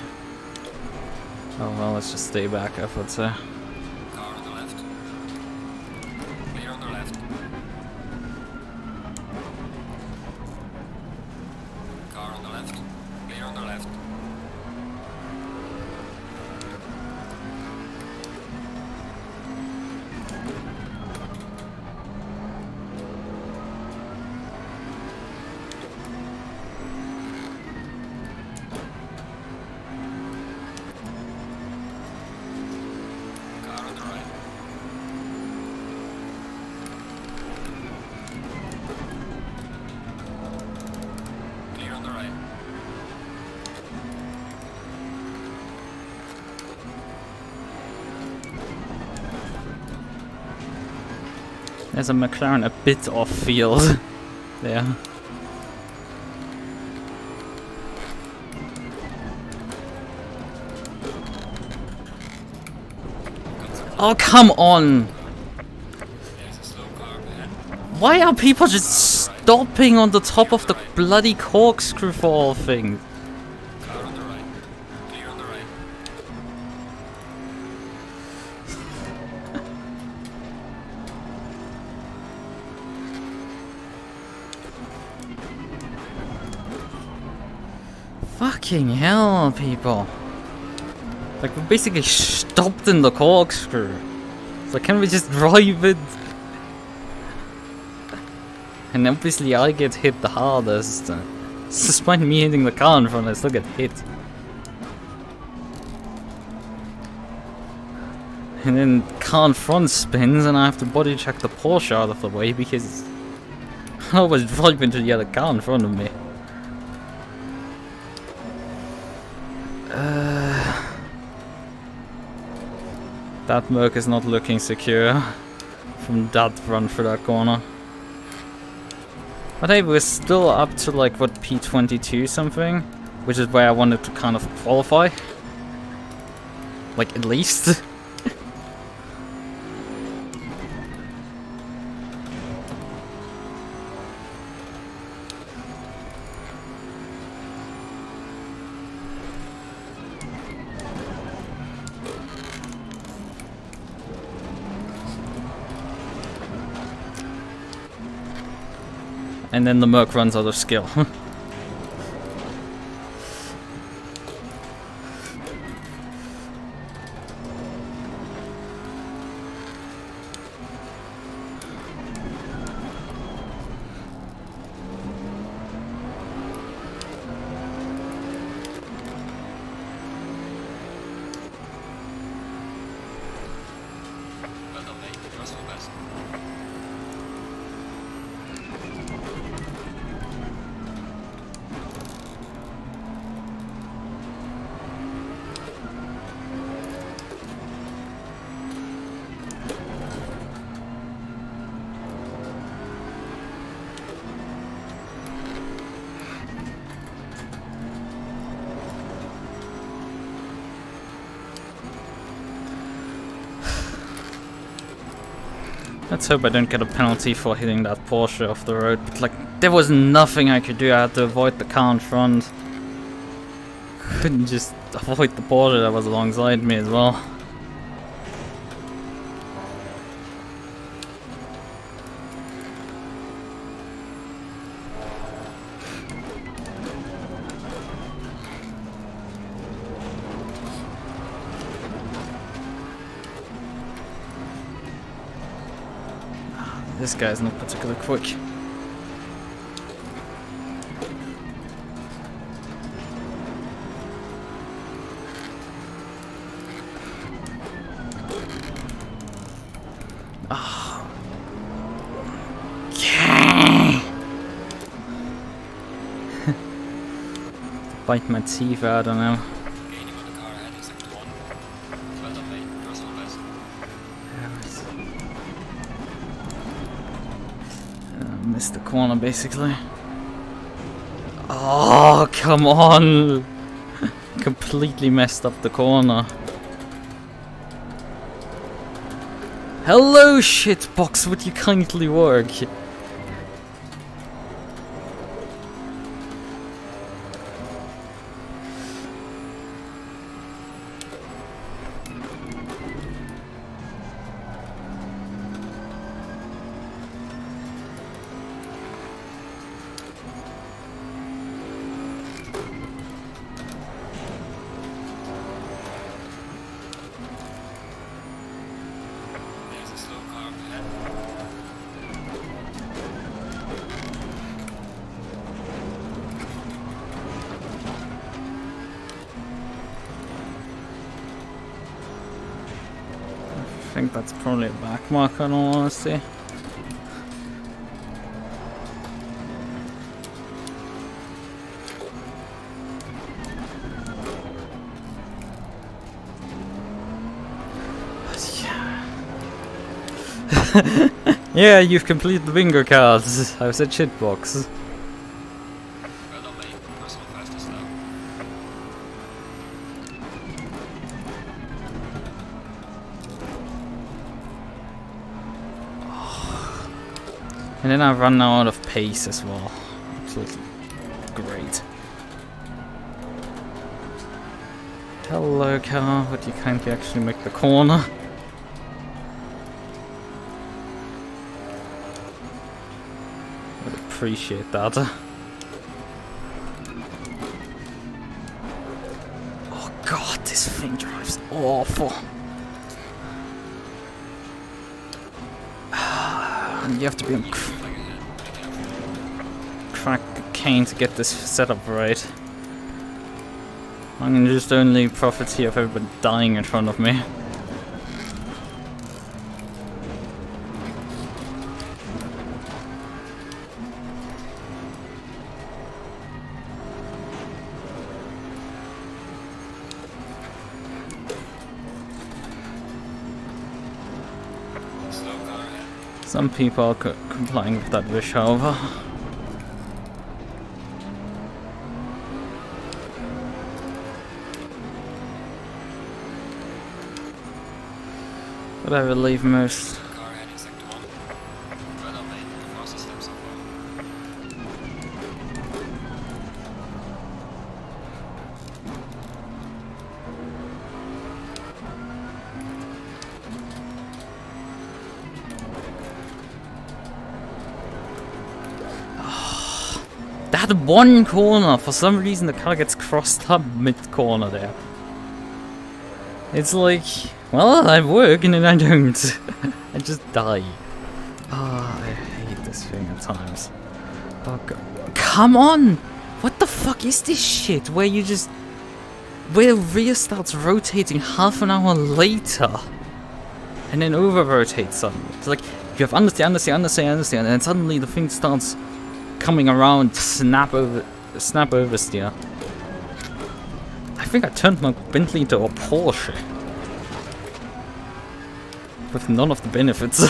Oh well, let's just stay back, I would say. Car on the left. Clear on the left. Car on the left. Clear on the left. Car on the right. Clear on the right. There's a McLaren a bit off field there. Oh, come on! There's a slow car there. Why are people just stopping on the top of the bloody corkscrew for all things? Car on the right. Clear on the right. Fucking hell, people. Like, we basically stopped in the corkscrew. So can we just drive it? And obviously I get hit the hardest. Despite me hitting the car in front, I still get hit. And then car in front spins and I have to body check the Porsche out of the way because I was driving into the other car in front of me. That MUQU is not looking secure from that run through that corner. But hey, we're still up to like, what, P22 something? Which is where I wanted to kind of qualify. Like, at least. And then the MUQU runs out of skill. Well done, mate. Trust Lukas. Let's hope I don't get a penalty for hitting that Porsche off the road. But like, there was nothing I could do. I had to avoid the car in front. Couldn't just avoid the Porsche that was alongside me as well. This guy's not particularly quick. Oh. Yeah. Bite my teeth out, I don't know. Gaining on the car ahead in sector 1. Well done, mate. Personal best. Missed the corner basically. Oh, come on! Completely messed up the corner. Hello, shitbox, would you kindly work? There's a slow car up ahead. I think that's probably a back mark in all honesty. Yeah, you've completed the bingo cards. I said shitbox. Well done, mate. Personal fastest now. And then I've run out of pace as well. Absolutely great. Hello car, but you can't actually make the corner. Would appreciate that. Oh god, this thing drives awful. You have to be on crack cocaine to get this set up right. I'm just only property of everybody dying in front of me. Slow car ahead. Some people are complying with that wish, however. But I believe most. Car ahead in sector 1. Well done, mate. The fastest lap so far. That one corner, for some reason the car gets crossed up mid-corner there. It's like, well, I work and then I don't. I just die. Ah, I hate this thing at times. Oh god. Come on! What the fuck is this shit where you just... where the rear starts rotating half an hour later? And then over-rotates suddenly. It's like, you have understeer, and then suddenly the thing starts coming around, snap oversteer. I think I turned my Bentley into a Porsche. With none of the benefits.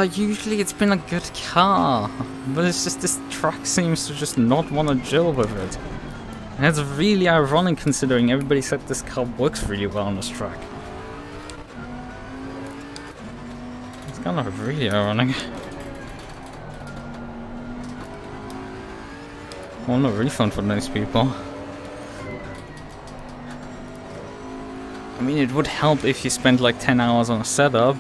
Usually it's been a good car, but it's just this truck seems to just not want to gel with it. And it's really ironic considering everybody said this car works really well on this track. It's kind of really ironic. I want a refund for those people. I mean, it would help if you spent like 10 hours on a setup.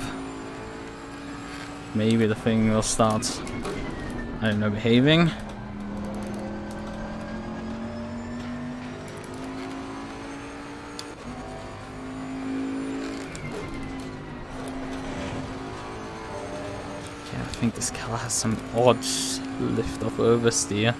Maybe the thing will start, I don't know, behaving. Yeah, I think this car has some odd lift off oversteer.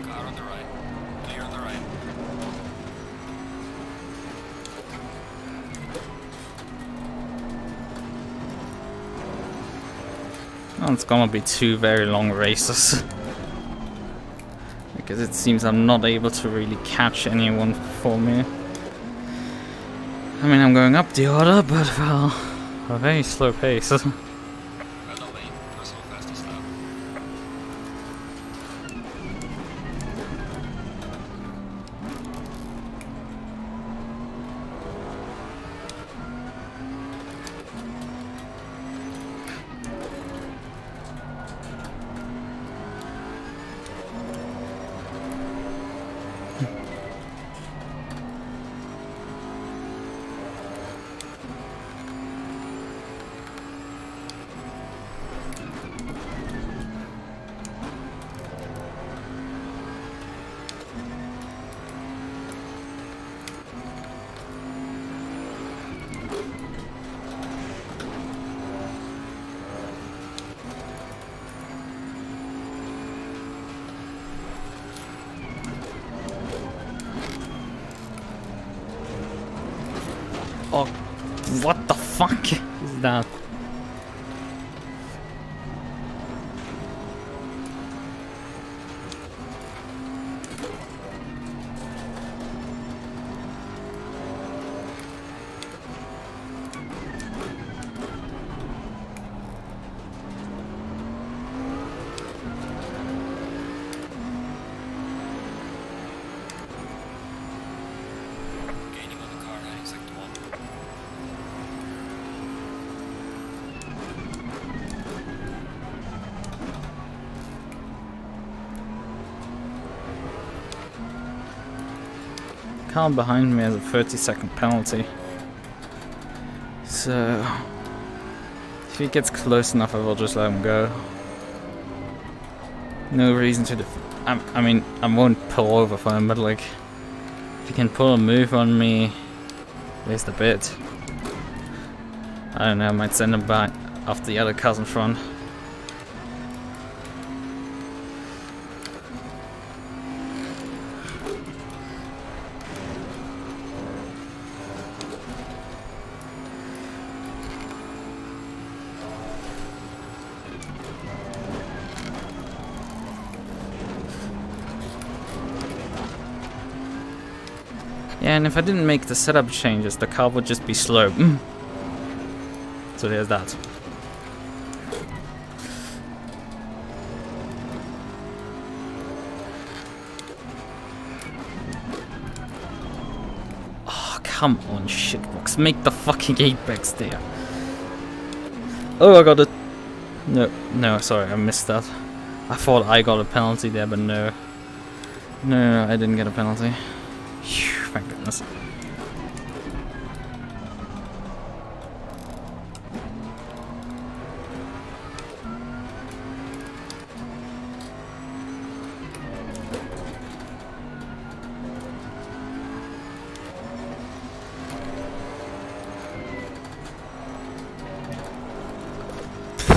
Car on the right. Clear on the right. Oh, it's gonna be 2 very long races. Because it seems I'm not able to really catch anyone for me. I mean, I'm going up the order, but well, a very slow pace. Well done, mate. Personal fastest lap. Oh, what the fuck is that? Gaining on the car, heading sector 1. Car behind me has a 30-second penalty. So, if he gets close enough, I will just let him go. No reason to I mean, I won't pull over for him, but like, if he can pull a move on me, where's the bit? I don't know, I might send him back after the other cars in front. Yeah, and if I didn't make the setup changes, the car would just be slow. So there's that. Oh, come on, shitbox. Make the fucking apex there. Oh, I got it. No, sorry, I missed that. I thought I got a penalty there, but no. No, I didn't get a penalty. Phew, thank goodness.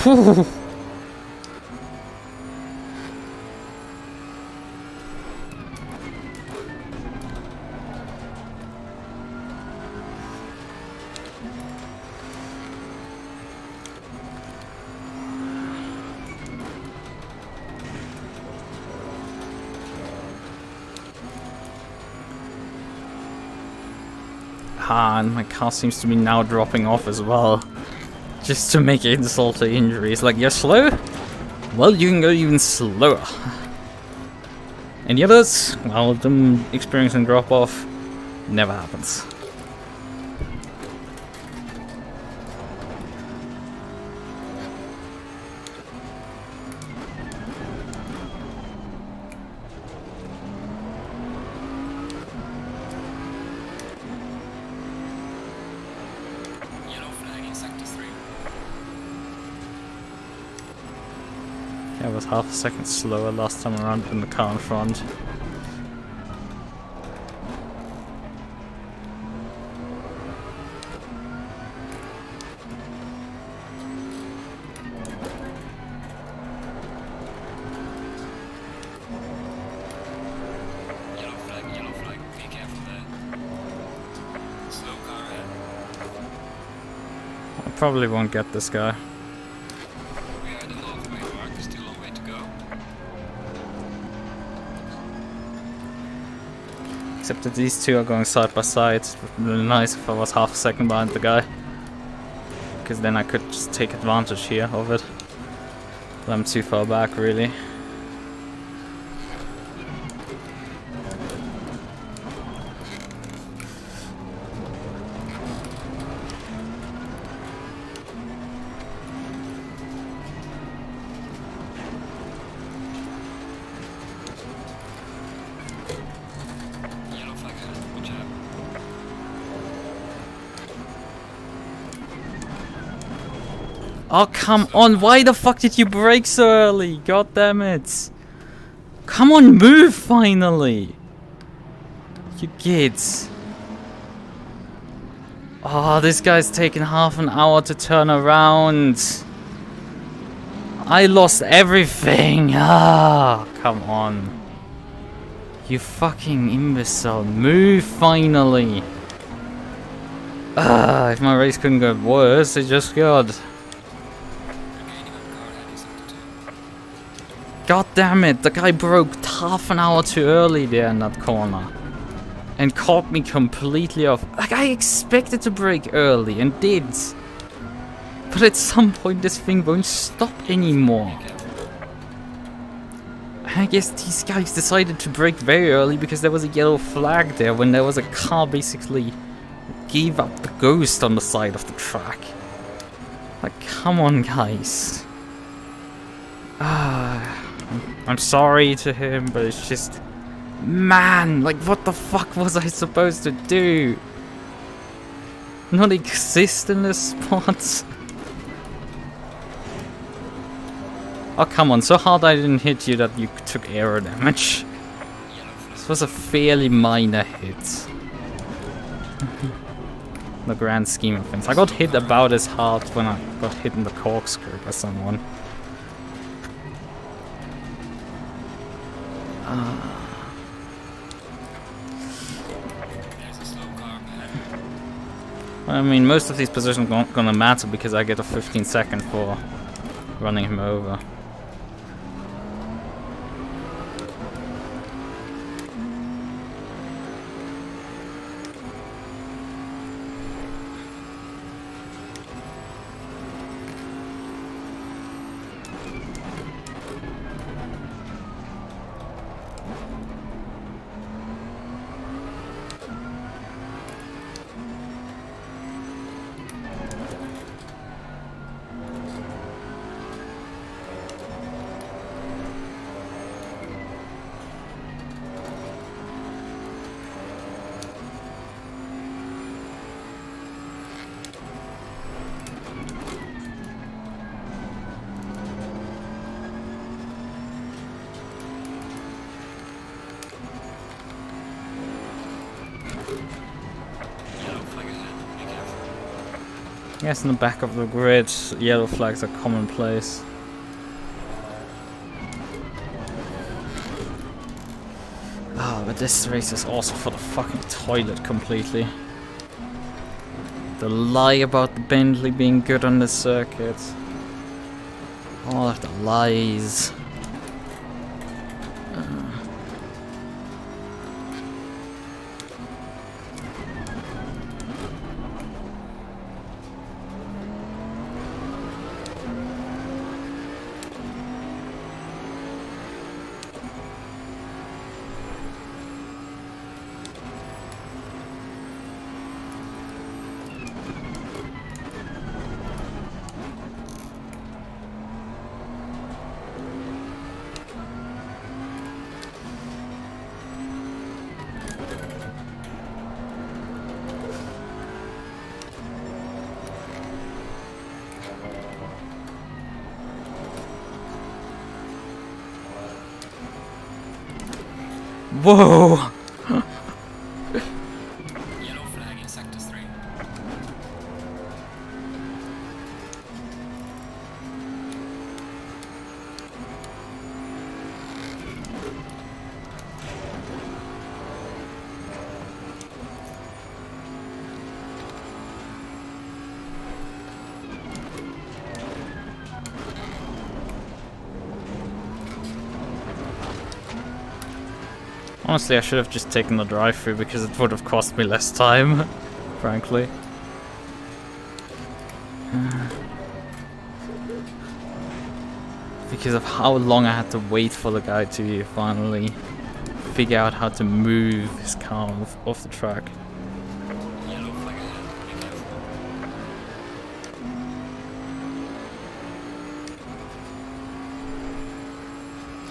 Phew. Ah, and my car seems to be now dropping off as well. Just to make insult to injury. It's like, you're slow? Well, you can go even slower. And the others, well, them experiencing drop off never happens. Yellow flag in sector 3. Yeah, I was half a second slower last time around than the car in front. Yellow flag, be careful there. Slow car ahead. I probably won't get this guy. We are at the halfway mark, still a long way to go. Except that these two are going side by side. It would be really nice if I was half a second behind the guy. Because then I could just take advantage here of it. But I'm too far back, really. Yellow flag ahead, watch out. Oh, come on. Why the fuck did you brake so early? God damn it. Come on, move finally. You kids. Oh, this guy's taking half an hour to turn around. I lost everything. Ah, come on. You fucking imbecile. Move finally. Ah, if my race couldn't go worse, it just got. Regaining on car ahead in sector 2. God damn it, the guy broke half an hour too early there in that corner. And caught me completely off. Like, I expected to brake early and did. But at some point this thing won't stop anymore. I guess these guys decided to brake very early because there was a yellow flag there when there was a car basically gave up the ghost on the side of the track. Like, come on, guys. I'm sorry to him, but it's just... Man, like, what the fuck was I supposed to do? Not exist in this spot? Oh, come on, so hard I didn't hit you that you took aero damage. This was a fairly minor hit. The grand scheme of things. I got hit about as hard when I got hit in the corkscrew by someone. There's a slow car ahead. I mean, most of these positions aren't gonna matter because I get a 15 second for running him over. Yellow flag ahead, be careful. Yes, in the back of the grid, yellow flags are commonplace. Ah, but this race is also for the fucking toilet completely. The lie about the Bentley being good on the circuit. All of the lies. Whoa! Yellow flag in sector 3. Honestly, I should have just taken the drive-through because it would have cost me less time, frankly. Because of how long I had to wait for the guy to finally figure out how to move his car off the track. Yellow flag ahead. Be careful.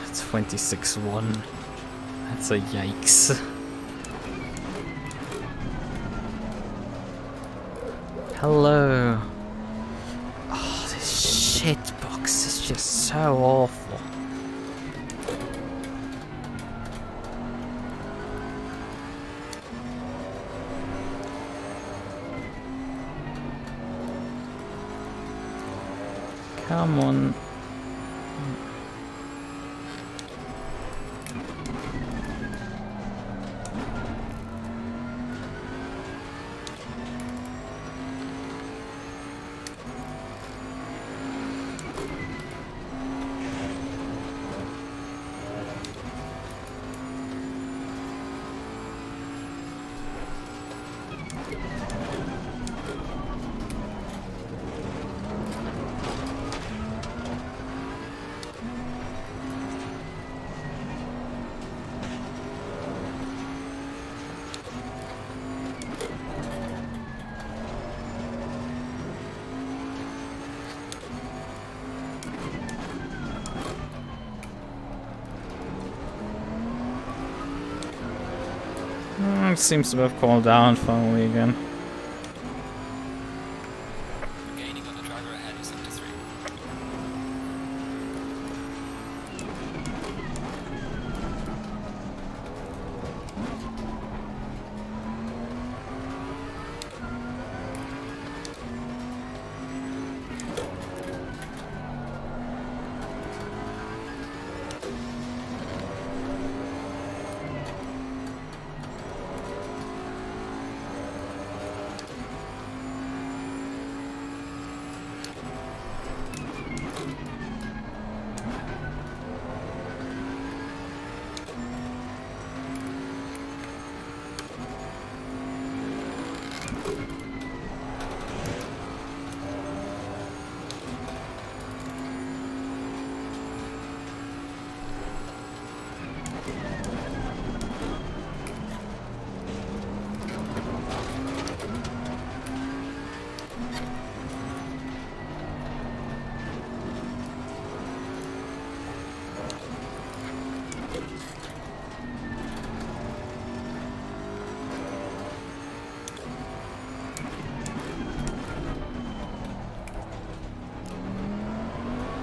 That's 26-1. That's a yikes. Hello. Oh, this shit box is just so awful. Come on. Seems to have calmed down finally again. Gaining on the driver ahead in sector 3.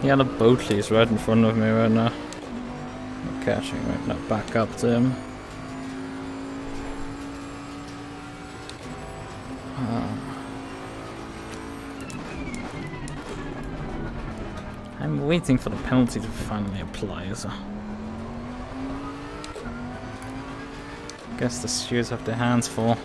Yeah, the Boatley is right in front of me right now. I'm catching right now, back up to him. I'm waiting for the penalty to finally apply, so. Guess the stewards have their hands full.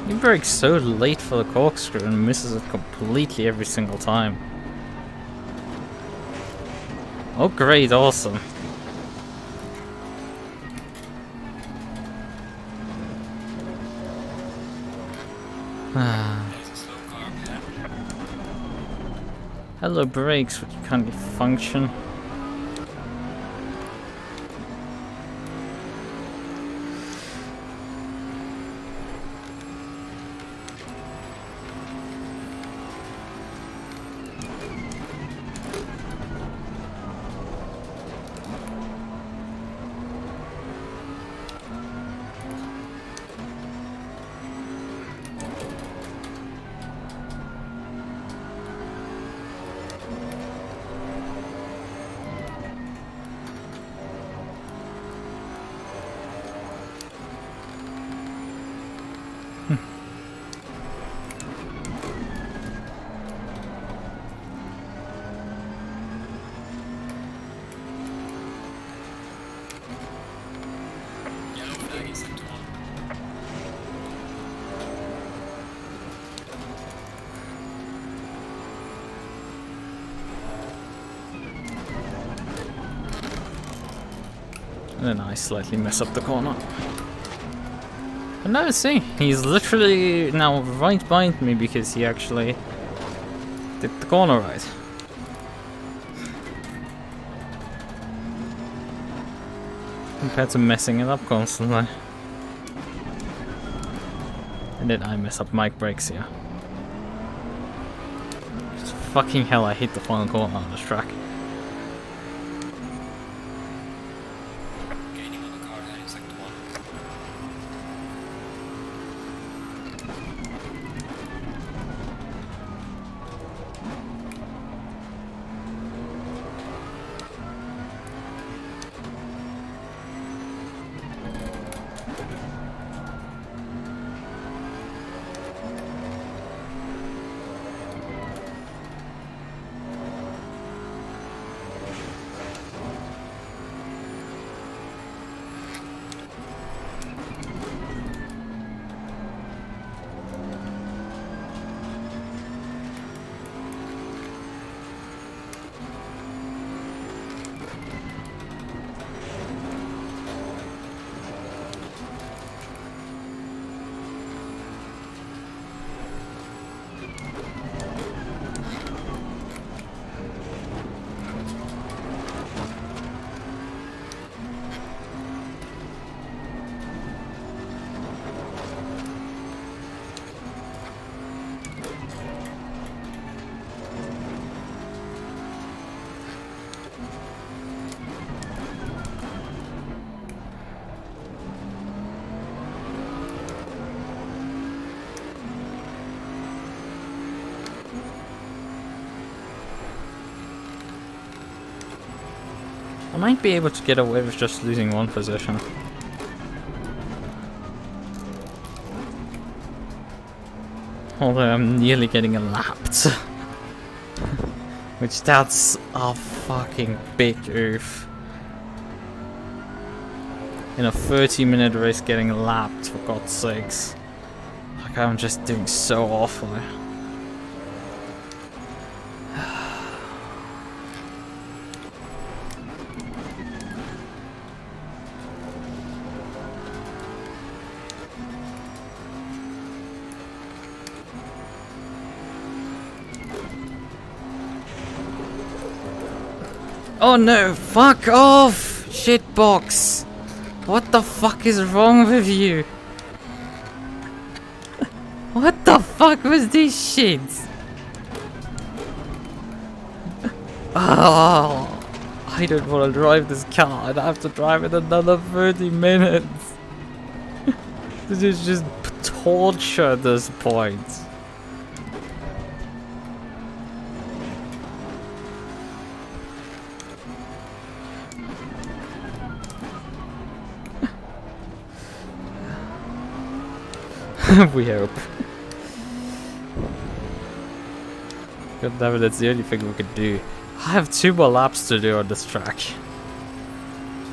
He brakes so late for the corkscrew and misses it completely every single time. Oh great, awesome. There's a slow car. Hello, brakes, which can't function. Yeah, over there he's into one. And then I slightly mess up the corner. But now see, he's literally now right behind me because he actually did the corner right. Compared to messing it up constantly. And then I mess up mic brakes here. Just fucking hell, I hate the final corner on this track. Gaining on the car there in sector 1. I might be able to get away with just losing one position. Although I'm nearly getting lapped. Which that's a fucking big oof. In a 30-minute race getting lapped, for God's sakes. Like I'm just doing so awfully. Oh no, fuck off, shitbox! What the fuck is wrong with you? What the fuck was this shit? Oh, I don't want to drive this car, I'd have to drive it another 30 minutes. This is just torture at this point. We hope. God damn it, that's the only thing we could do. I have 2 more laps to do on this track.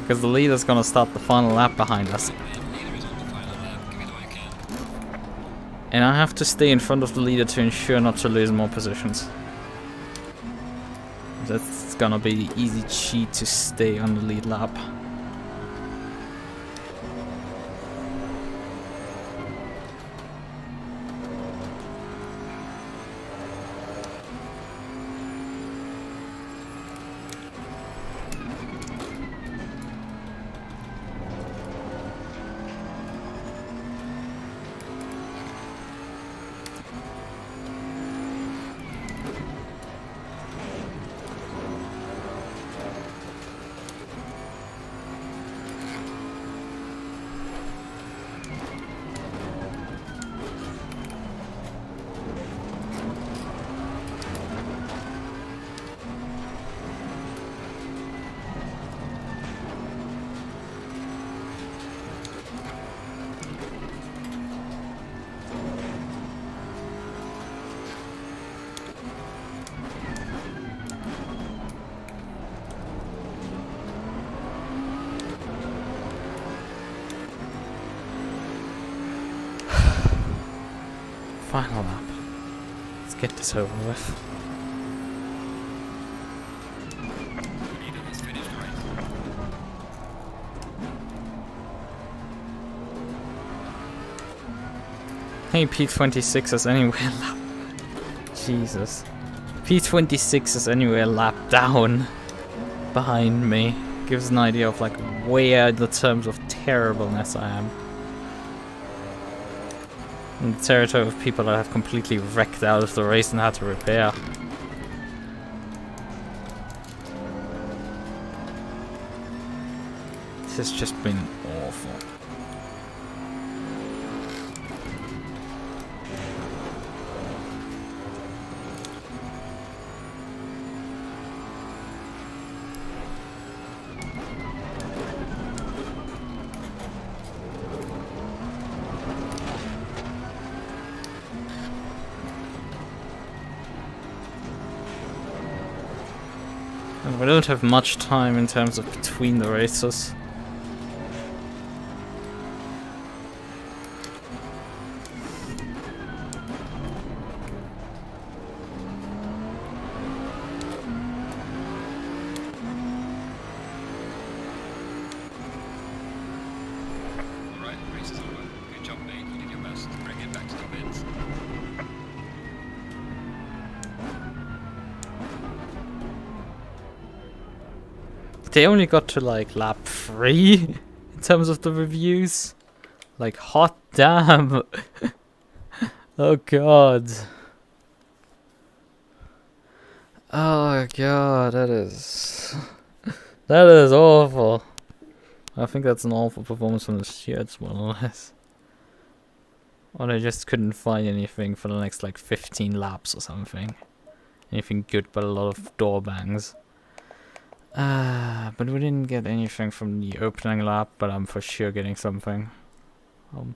Because the leader's gonna start the final lap behind us. Leader is on the final lap. Give it all you can. And I have to stay in front of the leader to ensure not to lose more positions. That's gonna be the easy cheat to stay on the lead lap. Final lap. Let's get this over with. Radeon is finished, right? Hey, P26 is anywhere lap. Jesus. P26 is anywhere lap down behind me. Gives an idea of like where the terms of terribleness I am. In the territory of people that have completely wrecked out of the race and had to repair. This has just been awful. And we don't have much time in terms of between the races. Alright, race is over. Good job, mate. You did your best. Bring it back to the pits. They only got to like lap 3 in terms of the reviews. Like hot damn. Oh god. Oh god, that is awful. I think that's an awful performance from the stewards, more or less. Or they just couldn't find anything for the next like 15 laps or something. Anything good but a lot of door bangs. But we didn't get anything from the opening lap, but I'm for sure getting something. The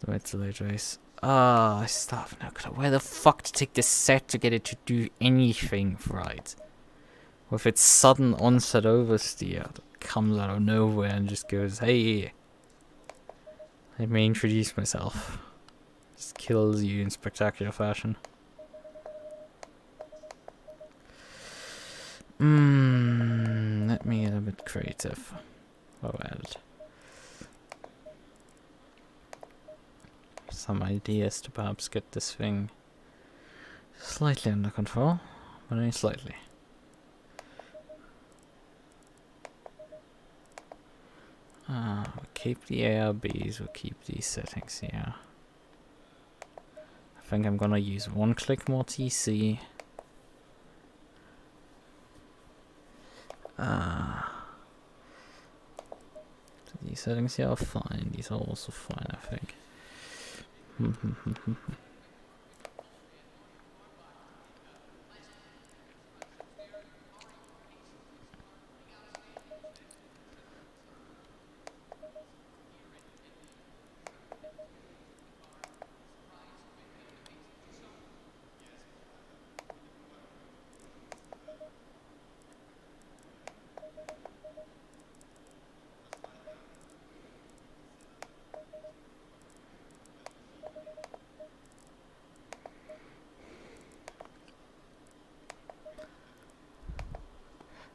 mid to late race. I still have no clue where the fuck to take this set to get it to do anything right. With its sudden onset oversteer that comes out of nowhere and just goes, hey, let me introduce myself. Just kills you in spectacular fashion. Let me get a bit creative. Oh well. Some ideas to perhaps get this thing slightly under control, but only slightly. We'll keep the ARBs, we'll keep these settings here. I think I'm gonna use one click more TC. These settings here are fine, these are also fine, I think.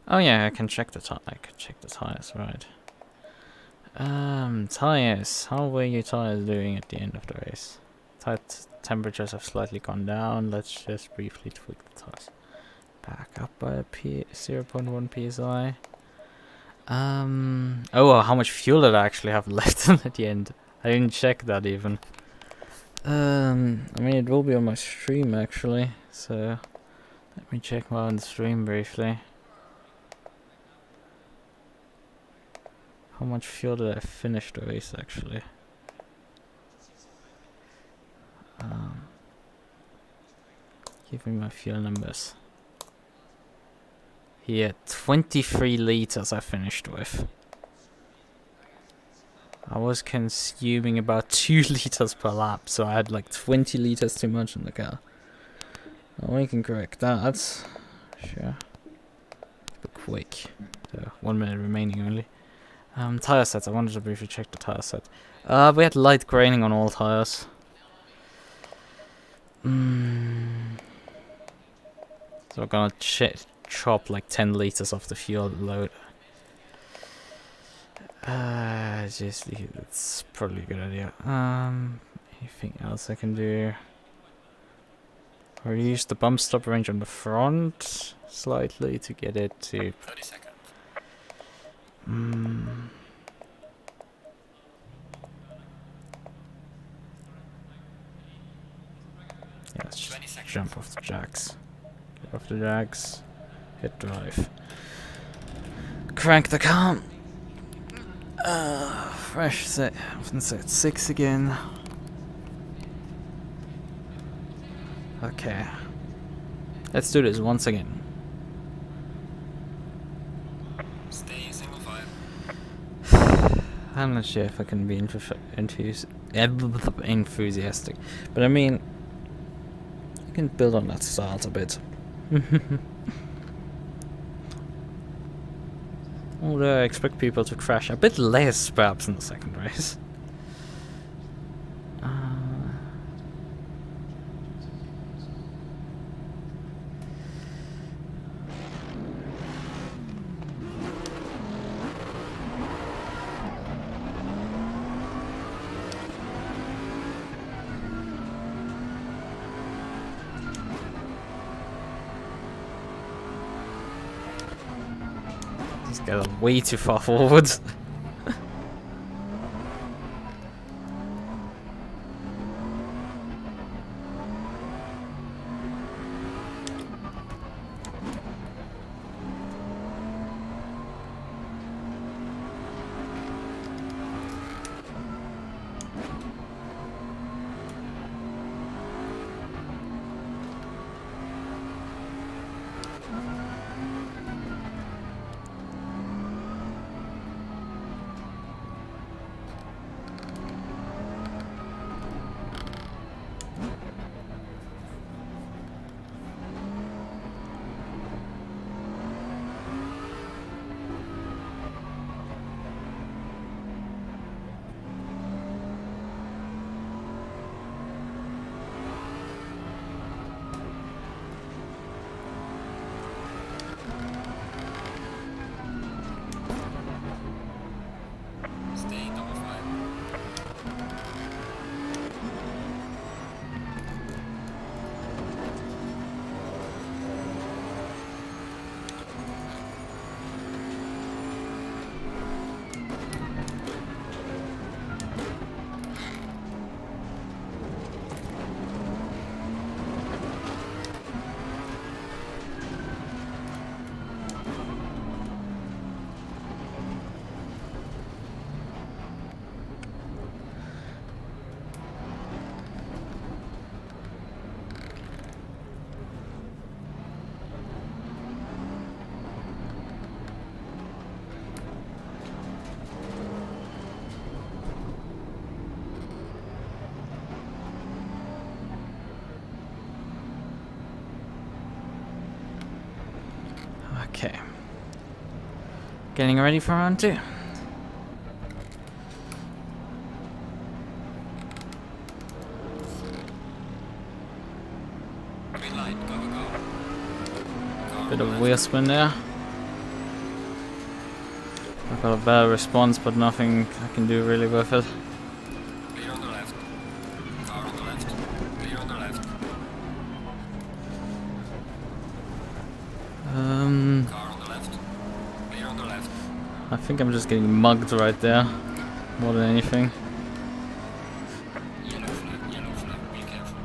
Oh yeah, I can check the tires, right. Tires. How were your tires doing at the end of the race? Tire temperatures have slightly gone down. Let's just briefly tweak the tires. Back up by a 0.1 psi. Oh, how much fuel did I actually have left at the end? I didn't check that even. I mean, it will be on my stream actually, so let me check my on the stream briefly. How much fuel did I finish the race actually? Give me my fuel numbers. Here, 23 liters I finished with. I was consuming about 2 liters per lap, so I had like 20 liters too much in the car. Well, we can correct that. Sure. But quick. So, 1 minute remaining only. Tire sets. I wanted to briefly check the tire set. We had light graining on all tires. So we're gonna chop like 10 liters off the fuel load. Just it's probably a good idea. Anything else I can do? Reduce the bump stop range on the front slightly to get it to 30 seconds. Yeah, let's just 20 seconds. jump off the jacks. Get off the jacks. Hit drive. Crank the car. Fresh set. Often set 6 again. Okay. Let's do this once again. Stay single file. I'm not sure if I can be enthusiastic, but I mean, you can build on that start a bit. Although I expect people to crash a bit less, perhaps, in the second race. Got way too far forward. Stay double file. Okay. Getting ready for round 2. Green light, go, go, go. Car Bit on of the wheel left. spin there. I've got a better response, but nothing I can do really with it. Clear on the left. Car on the left. Clear on the left. Car on the left. Clear on the left. I think I'm just getting mugged right there, more than anything. Yellow flag, be careful.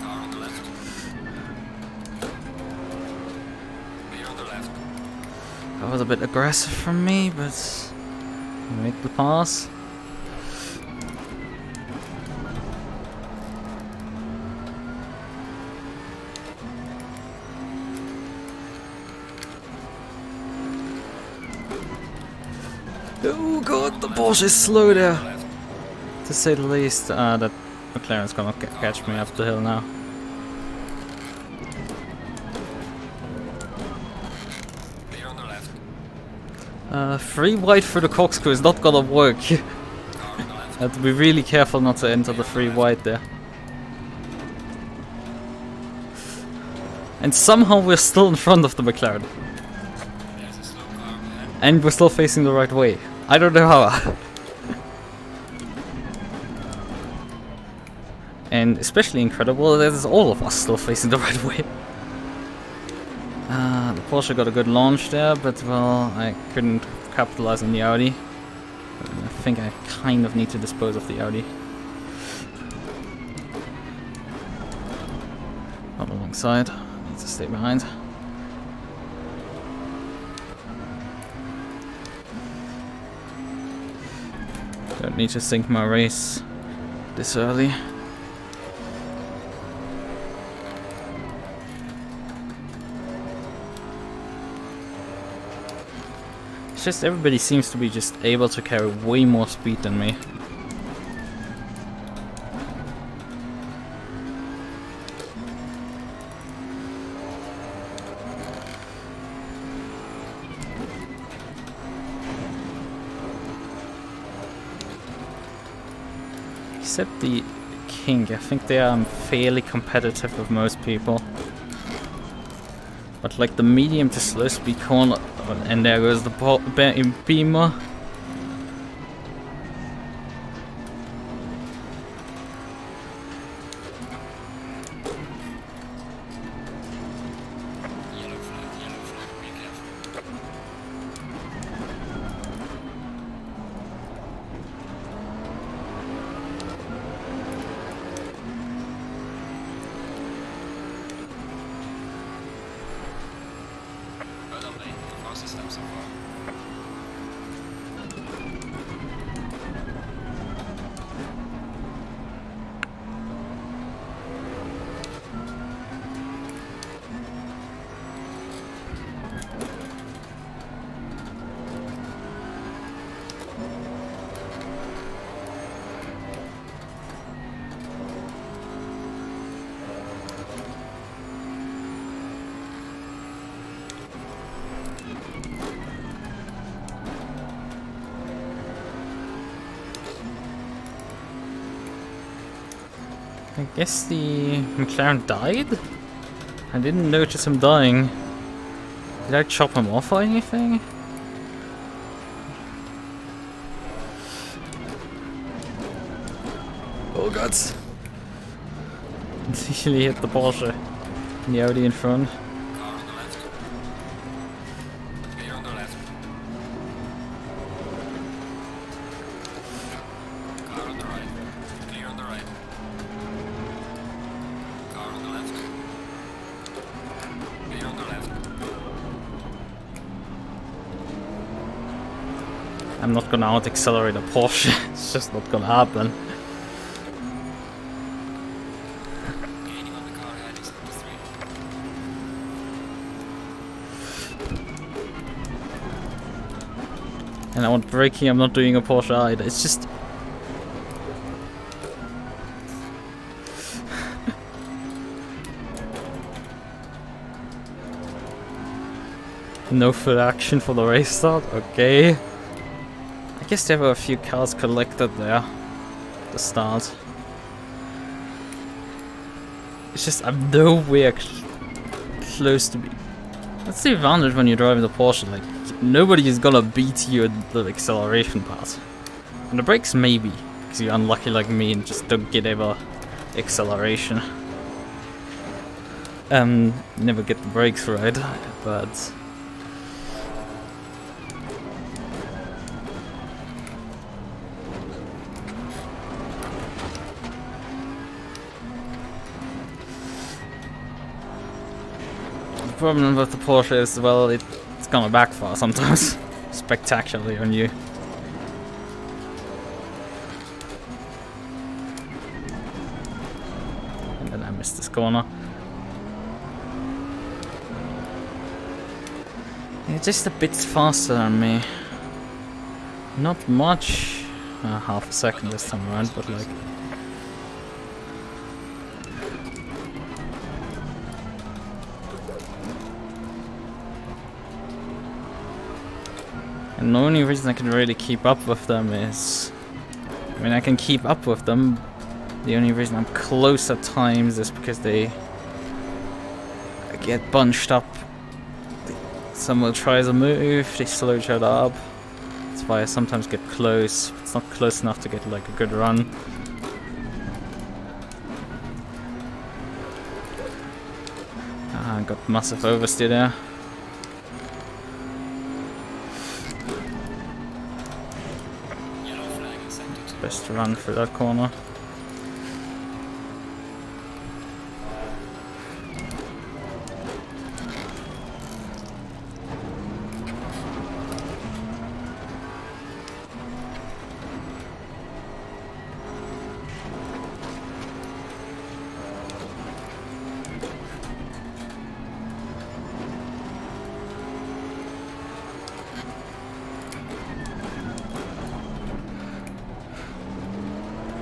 Car on the left. Clear on the left. That was a bit aggressive from me, but I make the pass. Oh god, the Porsche is slow there, Left. to say the least. That McLaren's gonna catch me up the hill now. Clear on the left. 3 wide for the corkscrew is not gonna work. Car on the left. I have to be really careful not to enter the free wide there. And somehow we're still in front of the McLaren. There's a slow car behind. And we're still facing the right way. I don't know how. And especially incredible that it's all of us still facing the right way. The Porsche got a good launch there, but well, I couldn't capitalize on the Audi. I think I kind of need to dispose of the Audi. Not alongside, need to stay behind. Don't need to sink my race this early. It's just everybody seems to be just able to carry way more speed than me. Except the King, I think they are fairly competitive with most people. But like the medium to slow speed corner, and there goes the Beamer. Yellow flag, be careful. Well done, mate. The fastest lap so far. I guess the McLaren died? I didn't notice him dying. Did I chop him off or anything? Oh god. He hit the Porsche. And the Audi in front. Car on the left. Clear on the left. Car on the right. Clear on the right. Car on the left. Clear on the left. I'm not gonna out accelerate a Porsche. It's just not gonna happen. Gaining on the car ahead is up to 3. And I want braking, I'm not doing a Porsche either. It's just... no full action for the race start? Okay. I guess there were a few cars collected there. At the start. It's just I'm nowhere close to be. That's the advantage when you're driving the Porsche, like nobody is gonna beat you at the acceleration part. And the brakes maybe, because you're unlucky like me and just don't get ever acceleration. Never get the brakes right, but the problem with the Porsche is, well, it's gonna backfire sometimes. Spectacularly on you. And then I missed this corner. Yeah, just a bit faster than me. Not much. Half a second this time around, but like... And the only reason I can really keep up with them is I mean, I can keep up with them. The only reason I'm close at times is because they get bunched up. Some will try the move, they slow each other up. That's why I sometimes get close. It's not close enough to get like a good run. Ah, got massive oversteer there. Yellow flag in sector 2. Best to run through that corner.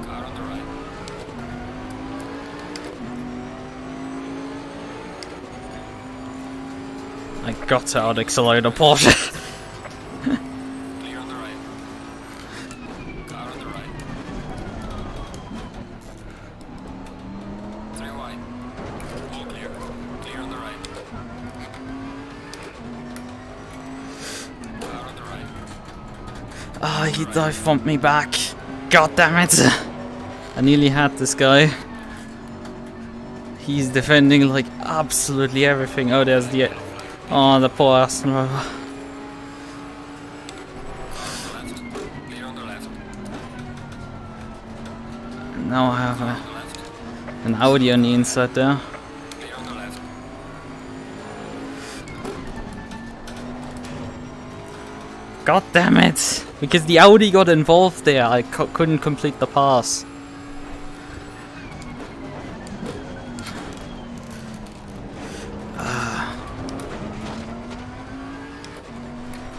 Car on the right. I got to out-accelerate a Porsche. Clear on the right. Car on the right. 3 wide. All clear. Clear on the right. Car on the right. Ah, he dive bumped me back. God damn it! I nearly had this guy. He's defending like absolutely everything. Oh, there's the... Oh, the poor Aston Rover. Left. Clear on the left. Now I have On the left. an Audi on the inside there. Clear on the left. God damn it! Because the Audi got involved there, I couldn't complete the pass.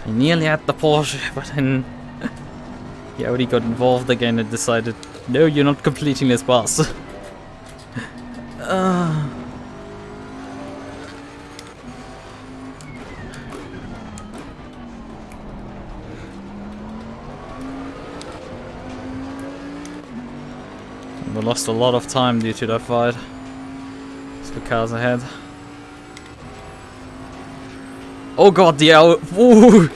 I nearly had the Porsche, but then the Audi got involved again and decided, no, you're not completing this pass. We lost a lot of time due to that fight. So the car's ahead. Oh god, the Woo!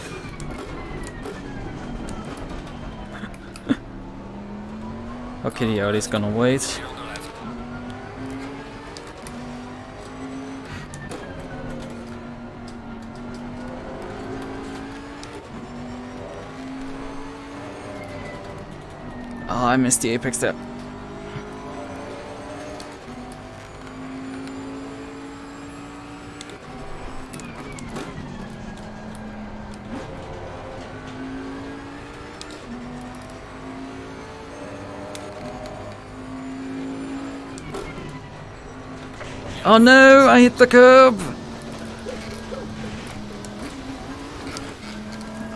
Okay, the Audi's gonna wait. Clear on the left. Oh, I missed the apex there. Oh no, I hit the curb!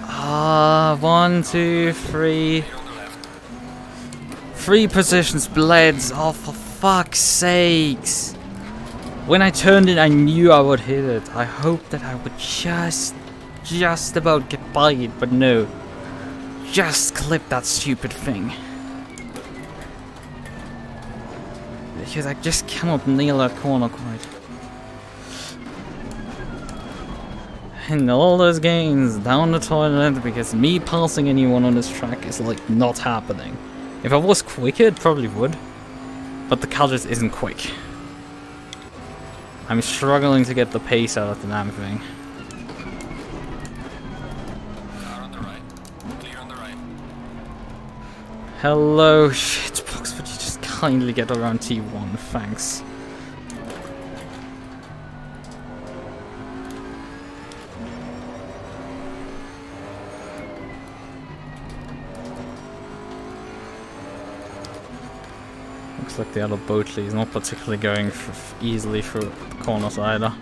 Ah, 1, 2, 3. Clear on the left. 3 positions bled. Oh, for fuck's sakes. When I turned it, I knew I would hit it. I hoped that I would just about get by it, but no. Just clip that stupid thing. Because I just cannot nail that corner quite. And all those gains down the toilet because me passing anyone on this track is like not happening. If I was quicker, it probably would. But the car just isn't quick. I'm struggling to get the pace out of the damn thing. Car on the right. Clear on the right. Hello, shitbox, would you just kindly get around T1, thanks. Looks like the other Boatley is not particularly going easily through corners either.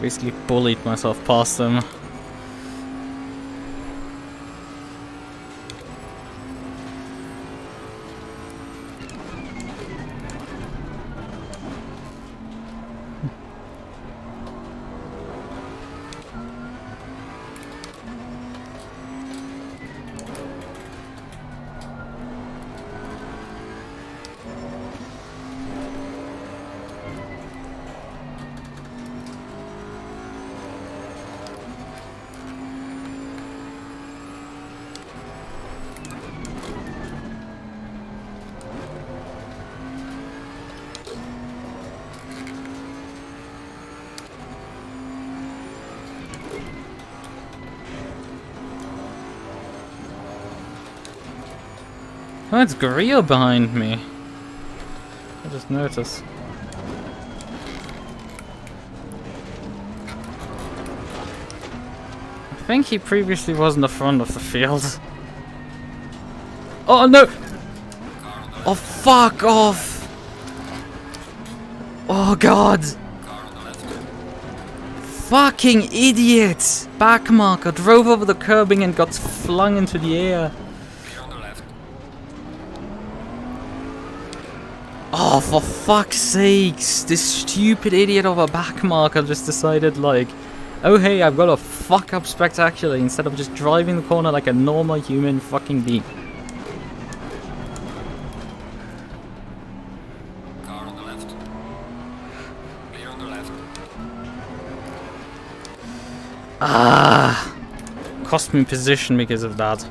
Basically bullied myself past them. Oh, it's Grio behind me. I just noticed. I think he previously was in the front of the field. Oh no! Oh fuck off! Oh god! Fucking idiot! Backmarker drove over the curbing and got flung into the air. Oh, for fuck's sakes! This stupid idiot of a backmarker just decided, like, oh hey, I've got to fuck up spectacularly instead of just driving the corner like a normal human fucking being. Car on the left. Clear on the left. Ah! Cost me position because of that.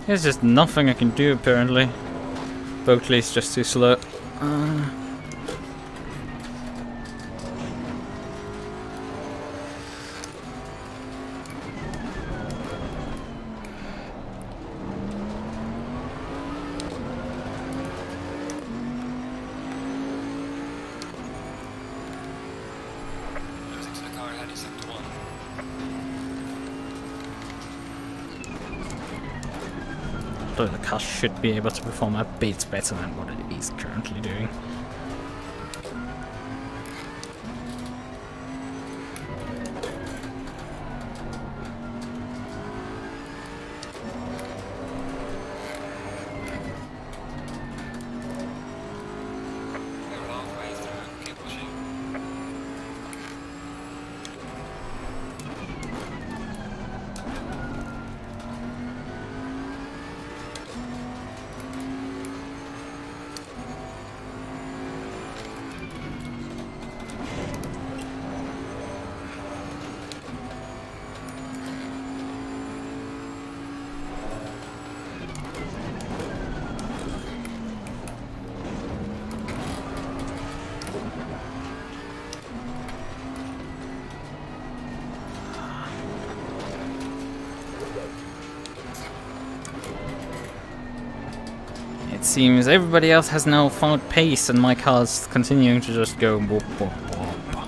There's just nothing I can do apparently. Boatley's just too slow. Losing to the car ahead is sector 1. Though the car should be able to perform a bit better than what it is currently doing. We're halfway through. Keep pushing. It seems everybody else has now found pace and my car's continuing to just go whoop, whoop, whoop.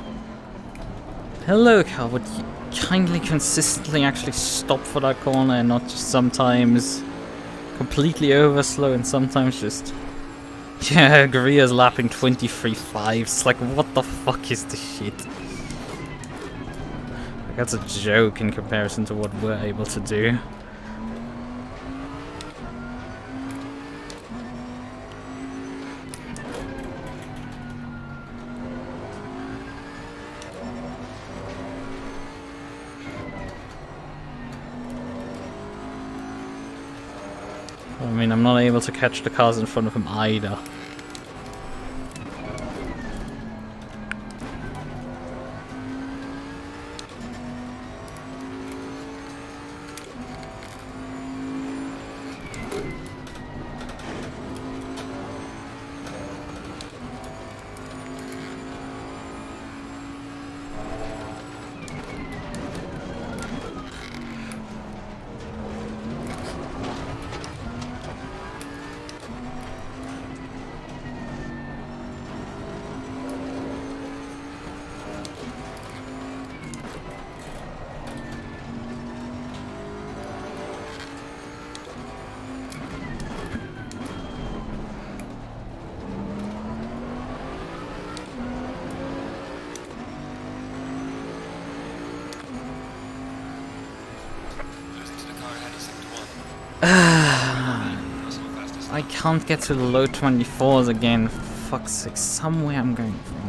Hello car, would you kindly consistently actually stop for that corner and not just sometimes completely overslow and sometimes just... Yeah, Goria's lapping 23.5. It's like, what the fuck is this shit? Like, that's a joke in comparison to what we're able to do. I mean, I'm not able to catch the cars in front of him either. Personal fastest. I can't get to the low 24s again. For fuck's sake, somewhere I'm going wrong.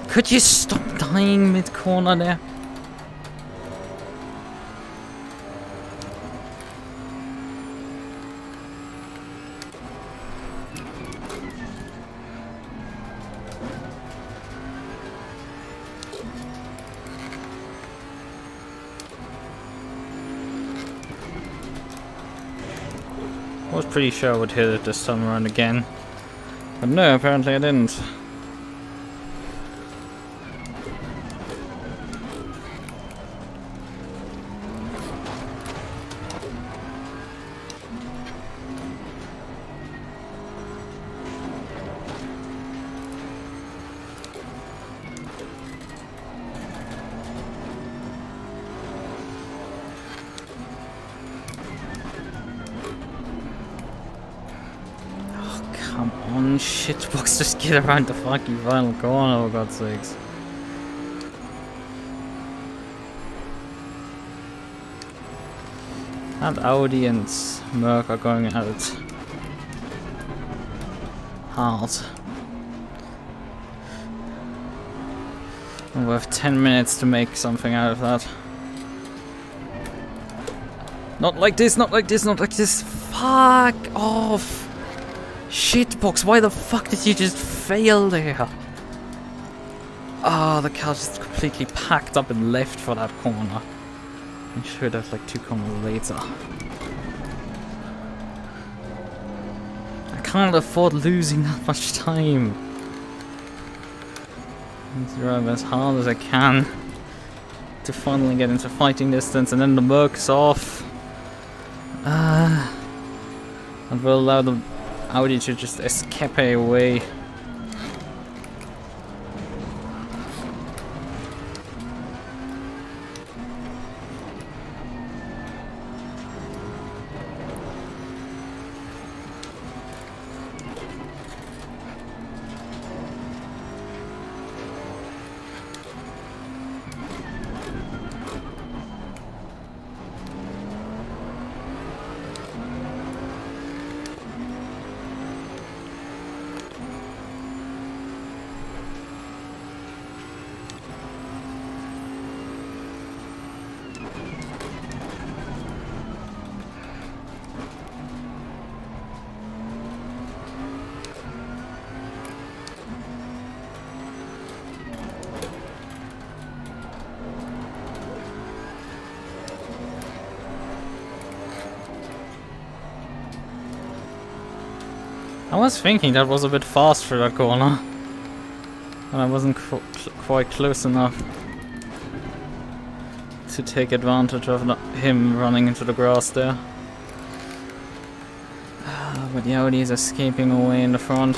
Could you stop dying mid-corner there? I was pretty sure I would hit it this time around again. But no, apparently I didn't. Come on, shitbox, just get around the fucking final corner, for God's sakes. And Audi and MUQU are going at it hard. And we have 10 minutes to make something out of that. Not like this, not like this, not like this. Fuck off! Shitbox, why the fuck did you just fail there? Ah, the car just completely packed up and left for that corner. I should have like 2 corners later. I can't afford losing that much time. I need to drive as hard as I can to finally get into fighting distance, and then the MUQU's off. And we'll allow the Audi to just escape away. I was thinking that was a bit fast for that corner, and I wasn't quite close enough to take advantage of him running into the grass there. But the Audi is escaping away in the front.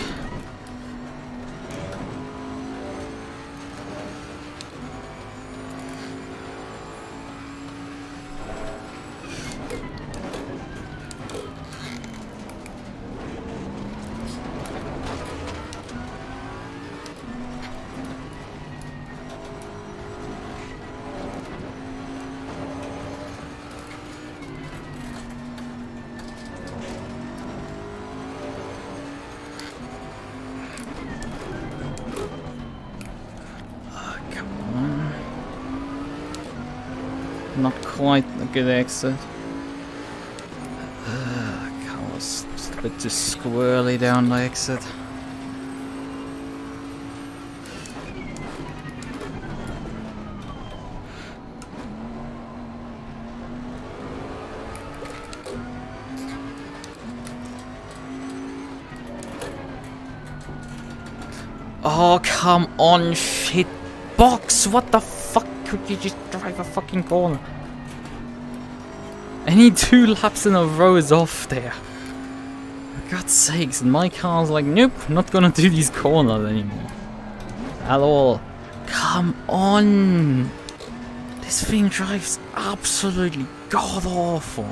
Not quite a good exit. Car was just a bit too squirrely down the exit. Oh, come on, shit box! What the fuck? Could you just drive a fucking corner? I need 2 laps in a row is off there. For God's sakes, and my car's like, nope, not gonna do these corners anymore. At all. Come on! This thing drives absolutely god awful.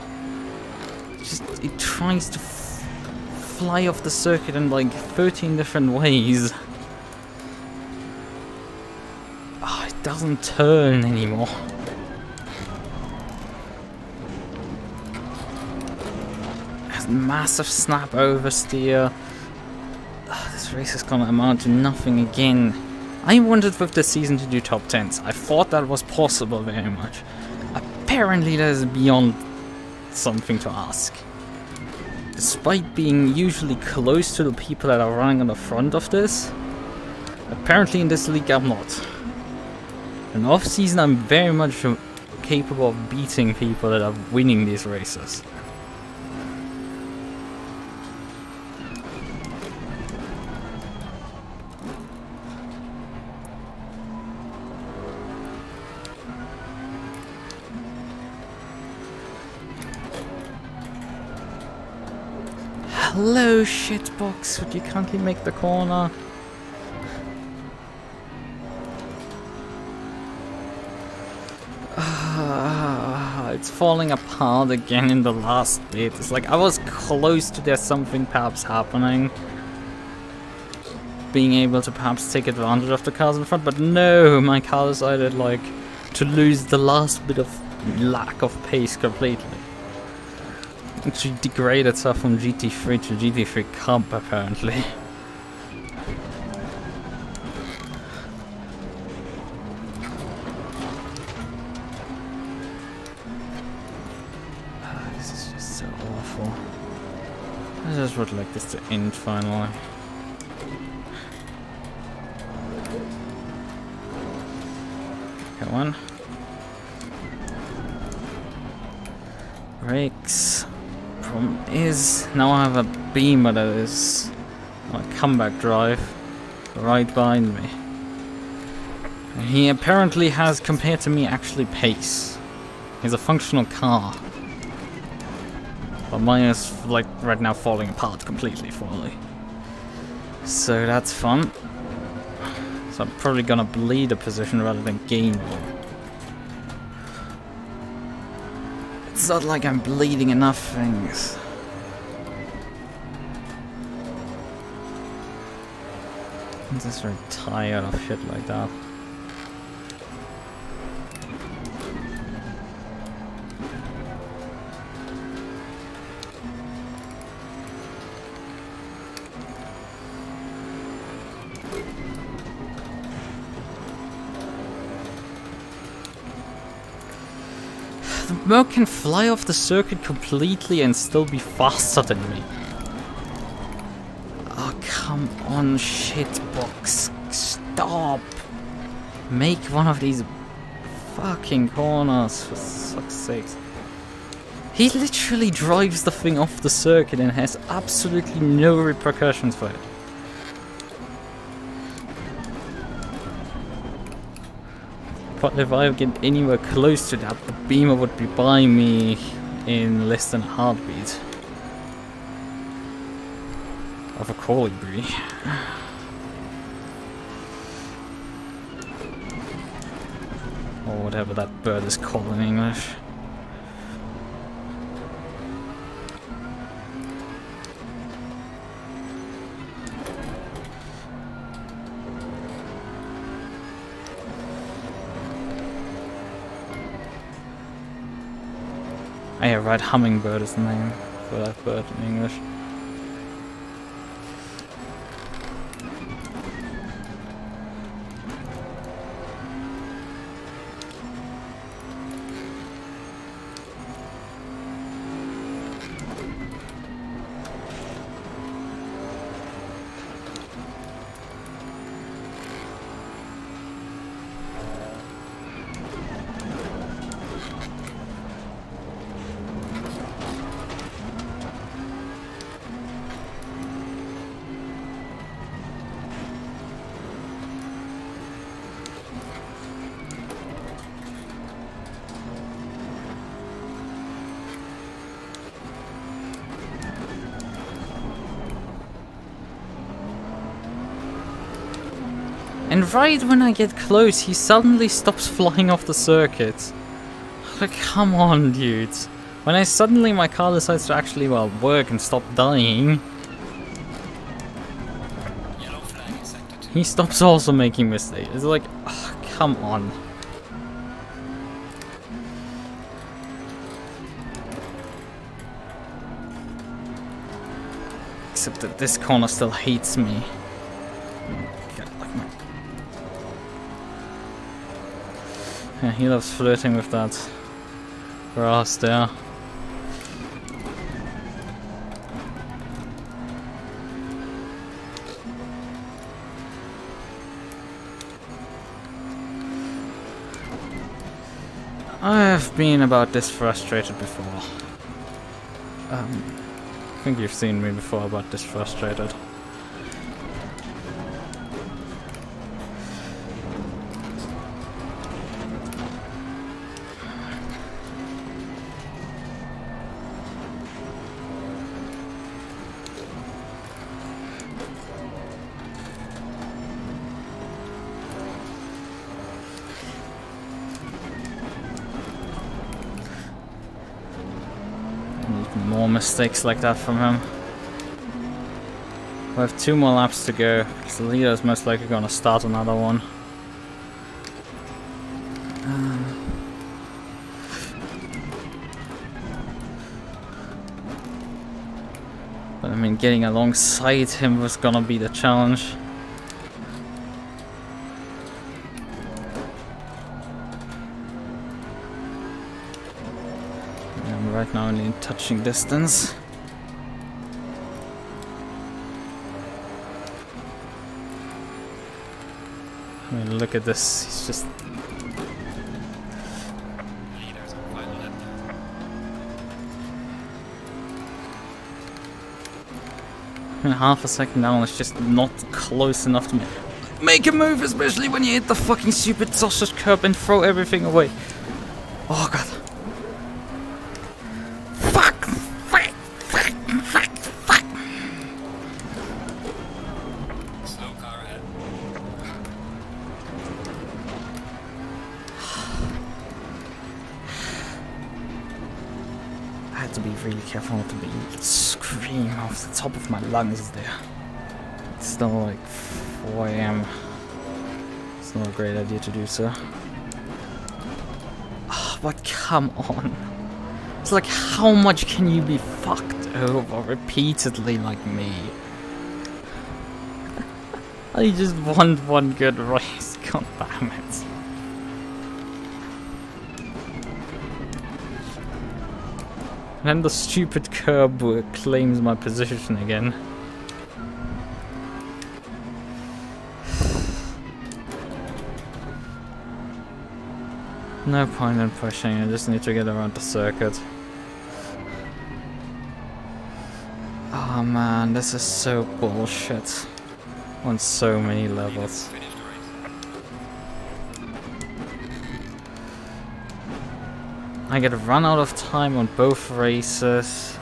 Just, it tries to fly off the circuit in like 13 different ways. Oh, it doesn't turn anymore. There's massive snap oversteer. Oh, this race is gonna amount to nothing again. I wanted with this season to do top 10s. I thought that was possible very much. Apparently that is beyond something to ask. Despite being usually close to the people that are running on the front of this, apparently in this league I'm not. In off-season I'm very much capable of beating people that are winning these races. Hello, shitbox, would you kindly make the corner? It's falling apart again in the last bit. It's like I was close to there's something perhaps happening. Being able to perhaps take advantage of the cars in front, but no, my car decided like to lose the last bit of lack of pace completely. Actually degrade itself from GT3 to GT3 Cup apparently. This is just so awful. I just would like this to end finally. Come on. Brakes. Problem is, now I have a beamer that is on a comeback drive right behind me. And he apparently has, compared to me, actually pace. He's a functional car. But mine is, like, right now falling apart completely fully. So that's fun. So I'm probably gonna bleed a position rather than gain one. It's not like I'm bleeding enough things. I'm just very tired of shit like that. The MUQU can fly off the circuit completely and still be faster than me. Oh, come on, shitbox. Stop. Make one of these fucking corners, for fuck's sake. He literally drives the thing off the circuit and has absolutely no repercussions for it. But if I get anywhere close to that, the beamer would be by me in less than a heartbeat. Of a colibri. Or whatever that bird is called in English. Oh yeah, right, hummingbird is the name for that bird in English. And right when I get close, he suddenly stops flying off the circuit. Like, come on, dudes. When my car decides to actually, well, work and stop dying, he stops also making mistakes. It's like, oh, come on. Except that this corner still hates me. Yeah, he loves flirting with that grass there. I have been about this frustrated before. I think you've seen me before about this frustrated. More mistakes like that from him. We have 2 more laps to go, because the leader is most likely going to start another one. But I mean, getting alongside him was going to be the challenge. Right now only in touching distance. I mean, look at this, he's just... Leaders on final lap. I mean, half a second down is just not close enough to make a move, especially when you hit the fucking stupid sausage curb and throw everything away. Oh god. Slow car ahead. I had to be really careful not to be screaming off the top of my lungs there. It's still like 4 AM. It's not a great idea to do so. Oh, but come on. It's like, how much can you be fucked over repeatedly like me? I just want one good race, god damn it. And then the stupid curb claims my position again. No point in pushing, I just need to get around the circuit. Oh man, this is so bullshit. On so many levels. Finish the race. I get run out of time on both races.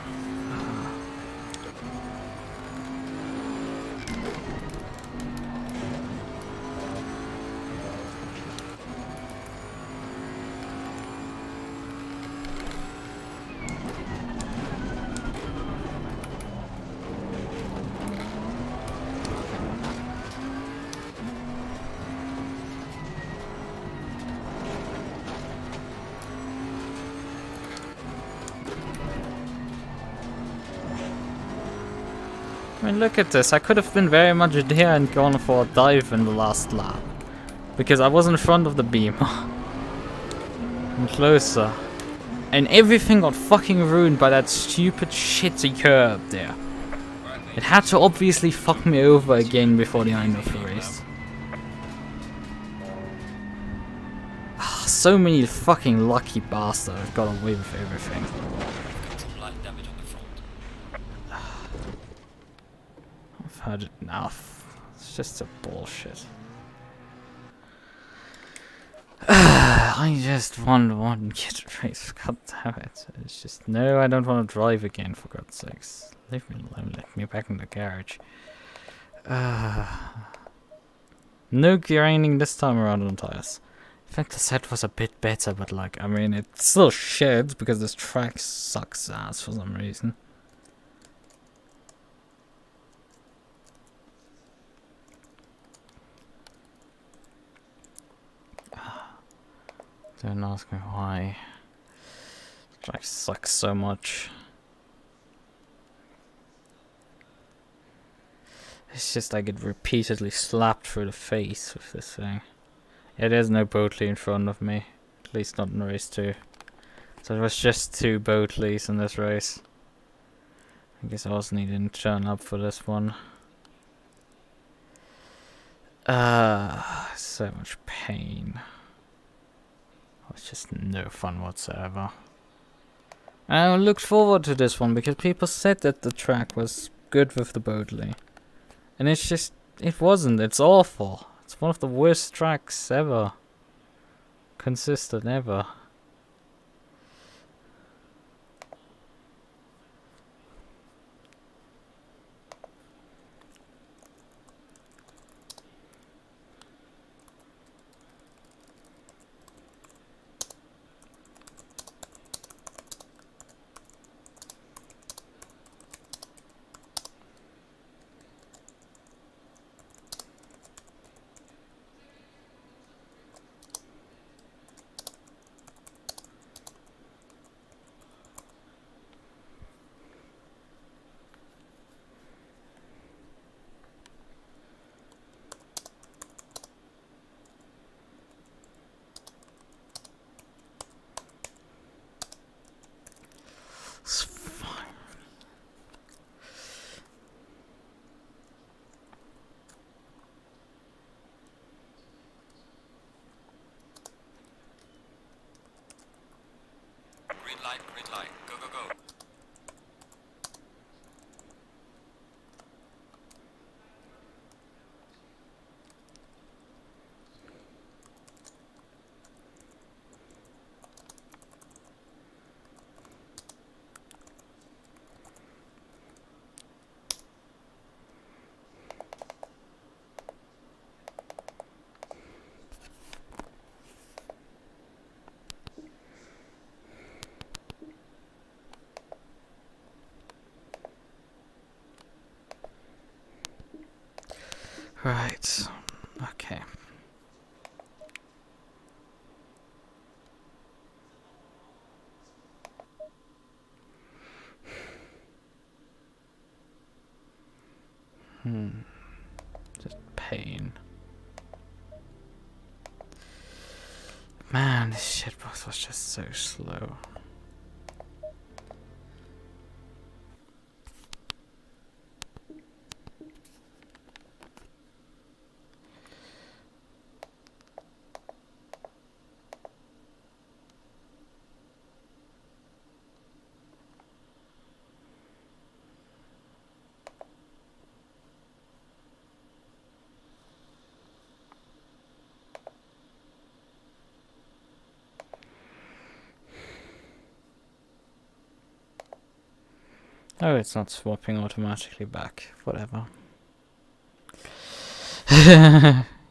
I mean, look at this. I could have been very much there and gone for a dive in the last lap. Because I was in front of the beam. And closer. And everything got fucking ruined by that stupid shitty curb there. It had to obviously fuck me over again before the end of the race. So many fucking lucky bastards got away with everything. Some light damage on the front. I've heard it enough. It's just a bullshit. I just want one kid race. God damn it. It's just, no, I don't want to drive again, for God's sakes. Leave me alone, let me back in the garage. No grinding this time around on tires. In fact, the set was a bit better, but like, I mean, it's still shit because this track sucks ass for some reason. Don't ask me why. Track sucks so much. It's just I get repeatedly slapped through the face with this thing. Yeah, there's no Boatley in front of me. At least not in race 2. So there was just 2 Boatleys in this race. I guess Osney didn't turn up for this one. So much pain. It's just no fun whatsoever. I looked forward to this one because people said that the track was good with the Boatley. And it's just, it wasn't. It's awful. It's one of the worst tracks ever. Consistent ever. It's fine. Green light, go, go, go. Right. Okay. Just pain. Man, this shitbox was just so slow. Oh, it's not swapping automatically back. Whatever.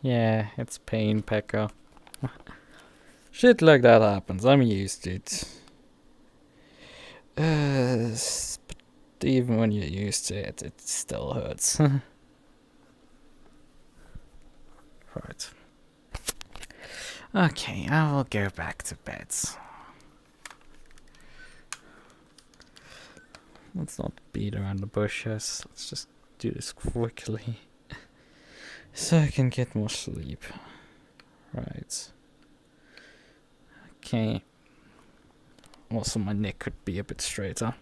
Yeah, it's pain, Pekka. Shit like that happens. I'm used to it. But even when you're used to it, it still hurts. Right. Okay, I will go back to bed. Let's not beat around the bushes. Let's just do this quickly. So I can get more sleep. Right. Okay. Also, my neck could be a bit straighter.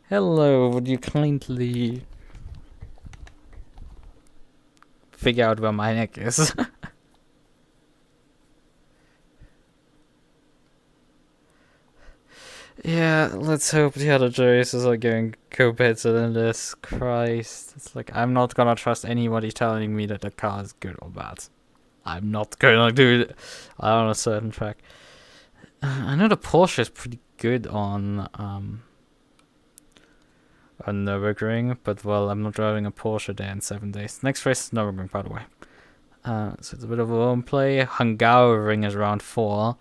Hello, would you kindly figure out where my neck is? Yeah, let's hope the other races are going to go better than this. Christ. It's like, I'm not gonna trust anybody telling me that the car is good or bad. I'm not gonna do it on a certain track. I know the Porsche is pretty good on Nürburgring, but well, I'm not driving a Porsche there in 7 days. Next race is Nürburgring, by the way. So it's a bit of a lone play. Hungaroring is round 4.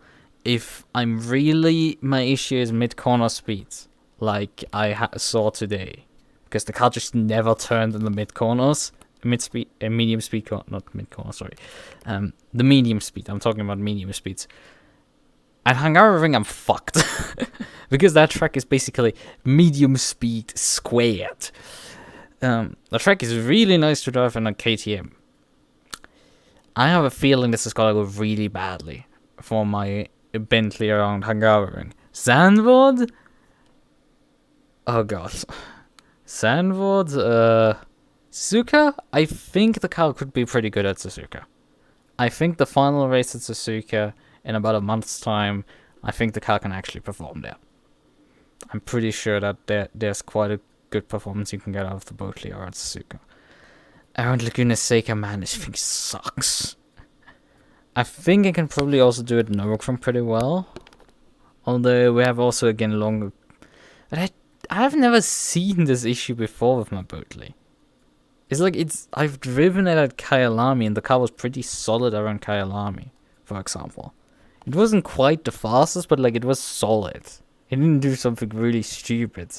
If I'm really, my issue is mid-corner speeds, like I saw today, because the car just never turned in the mid-corners, medium speed, not mid-corner, sorry, the medium speed, I'm talking about medium speeds. At Hungaroring, I'm fucked. Because that track is basically medium speed squared. The track is really nice to drive in a KTM. I have a feeling this is gonna go really badly for my Bentley around Hungaroring. Sandwood? Oh god. Sandwood? Suzuka? I think the car could be pretty good at Suzuka. I think the final race at Suzuka in about a month's time, I think the car can actually perform there. I'm pretty sure that there's quite a good performance you can get out of the Boatley or at Suzuka. Around Laguna Seca, man, this thing sucks. I think I can probably also do it in Nürburgring pretty well. Although we have also again longer... But I've never seen this issue before with my Boatley. It's like I've driven it at Kyalami and the car was pretty solid around Kyalami, for example. It wasn't quite the fastest, but like it was solid. It didn't do something really stupid.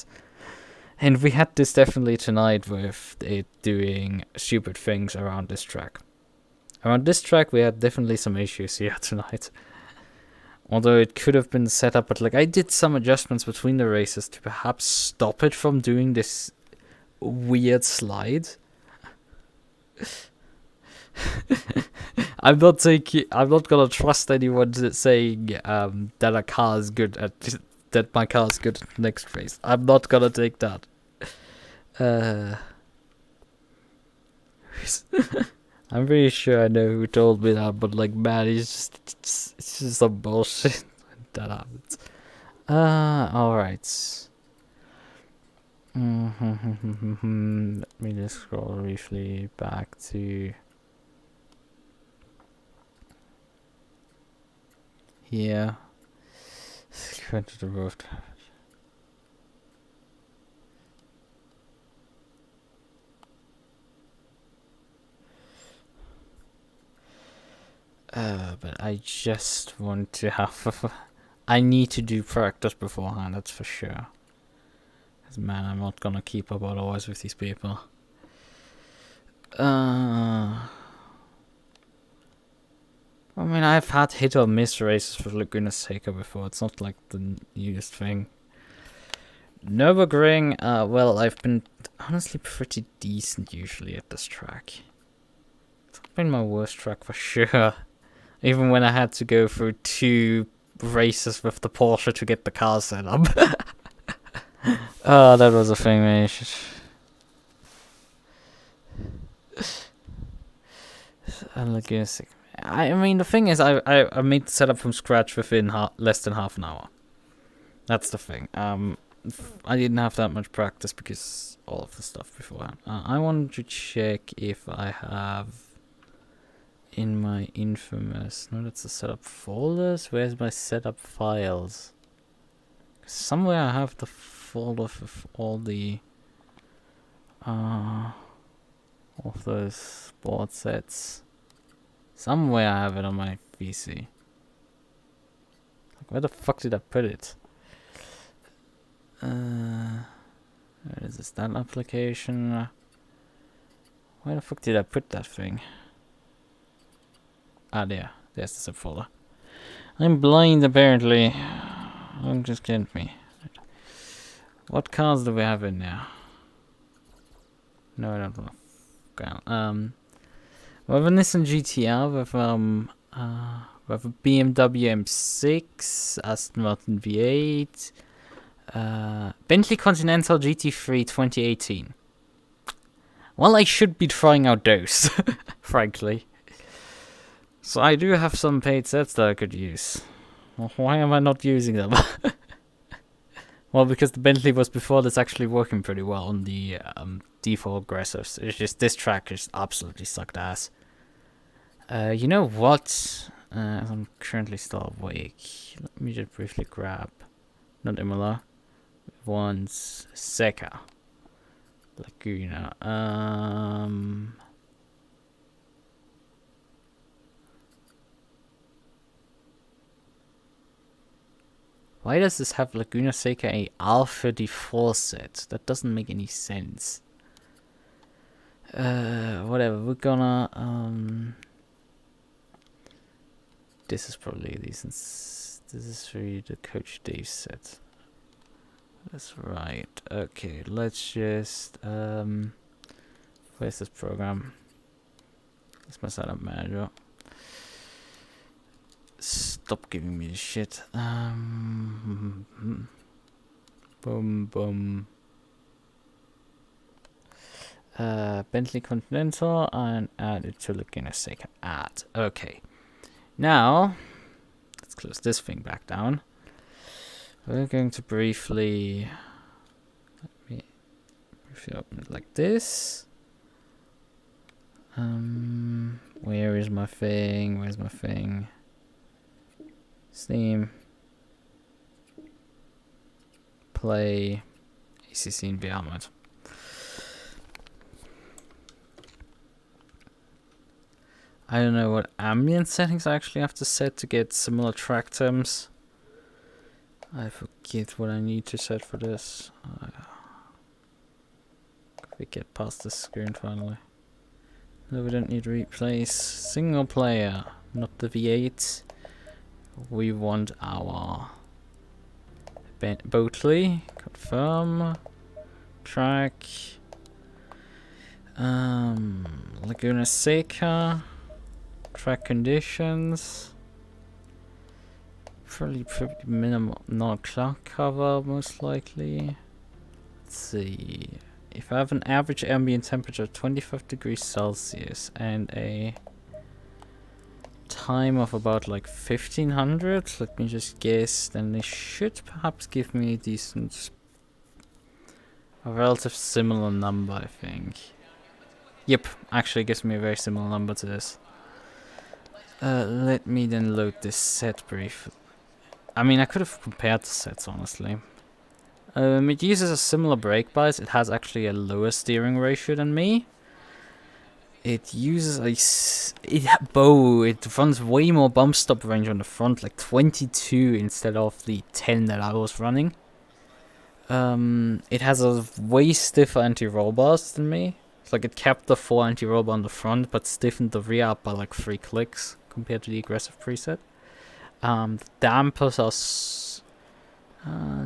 And we had this definitely tonight with it doing stupid things around this track. Around this track we had definitely some issues here tonight. Although it could have been set up, but like I did some adjustments between the races to perhaps stop it from doing this weird slide. I'm not gonna trust anyone saying that a car is good at that my car is good at the next race. I'm not gonna take that. I'm pretty sure I know who told me that, but like, man, it's just some bullshit that happens. Alright. Let me just scroll briefly back to here. Go to the road. But I just want to have... I need to do practice beforehand, that's for sure. Because, man, I'm not gonna keep up otherwise with these people. I mean, I've had hit or miss races with Laguna Seca before. It's not like the newest thing. Nürburgring, well, I've been honestly pretty decent usually at this track. It's been my worst track for sure. Even when I had to go through 2 races with the Porsche to get the car set up. Oh, that was a thing, mate. I mean, the thing is, I made the setup from scratch within less than half an hour. That's the thing. I didn't have that much practice because all of the stuff beforehand. I wanted to check if I have in my infamous... No, that's the setup folders. Where's my setup files? Somewhere I have the folder with all the... of those board sets. Somewhere I have it on my PC. Like, where the fuck did I put it? Where is this? That application? Where the fuck did I put that thing? Ah, there. There's the subfolder. I'm blind, apparently. Don't just get me. What cars do we have in there? No, I don't know. We have a Nissan GTR with a BMW M6, Aston Martin V8, Bentley Continental GT3 2018. Well, I should be trying out those, frankly. So I do have some paid sets that I could use. Why am I not using them? Well, because the Bentley was before this actually working pretty well on the default aggressives. It's just this track just absolutely sucked ass. You know what? I'm currently still awake. Let me just briefly grab, not Imola, one's Seca, Laguna. Why does this have Laguna Seca a Alpha D4 set? That doesn't make any sense. Whatever, we're gonna, this is probably a decent This is really the Coach Dave set. That's right. Okay, let's just where's this program? That's my setup manager. Stop giving me the shit. Boom boom. Bentley Continental and add it to Laguna Seca add. Okay. Now let's close this thing back down. We're going to briefly open it like this. Where is my thing? Where's my thing? Steam. Play. ACC in VR mode. I don't know what ambient settings I actually have to set to get similar track terms. I forget what I need to set for this. If we get past this screen finally. No, we don't need replace. Single player, not the V8. We want our Boatley. Confirm. Track. Laguna Seca. Track conditions. Probably minimal non-clock cover, most likely. Let's see. If I have an average ambient temperature of 25 degrees Celsius and a time of about like 1500, let me just guess, then they should perhaps give me a relative similar number, I think. Yep, actually gives me a very similar number to this. Let me then load this set briefly. I mean, I could have compared the sets, honestly. It uses a similar brake bias. It has actually a lower steering ratio than me. It uses it runs way more bump stop range on the front, like 22 instead of the 10 that I was running. It has a way stiffer anti-roll bars than me. It's like it kept the 4 anti-roll bar on the front, but stiffened the rear up by like 3 clicks compared to the aggressive preset. The dampers are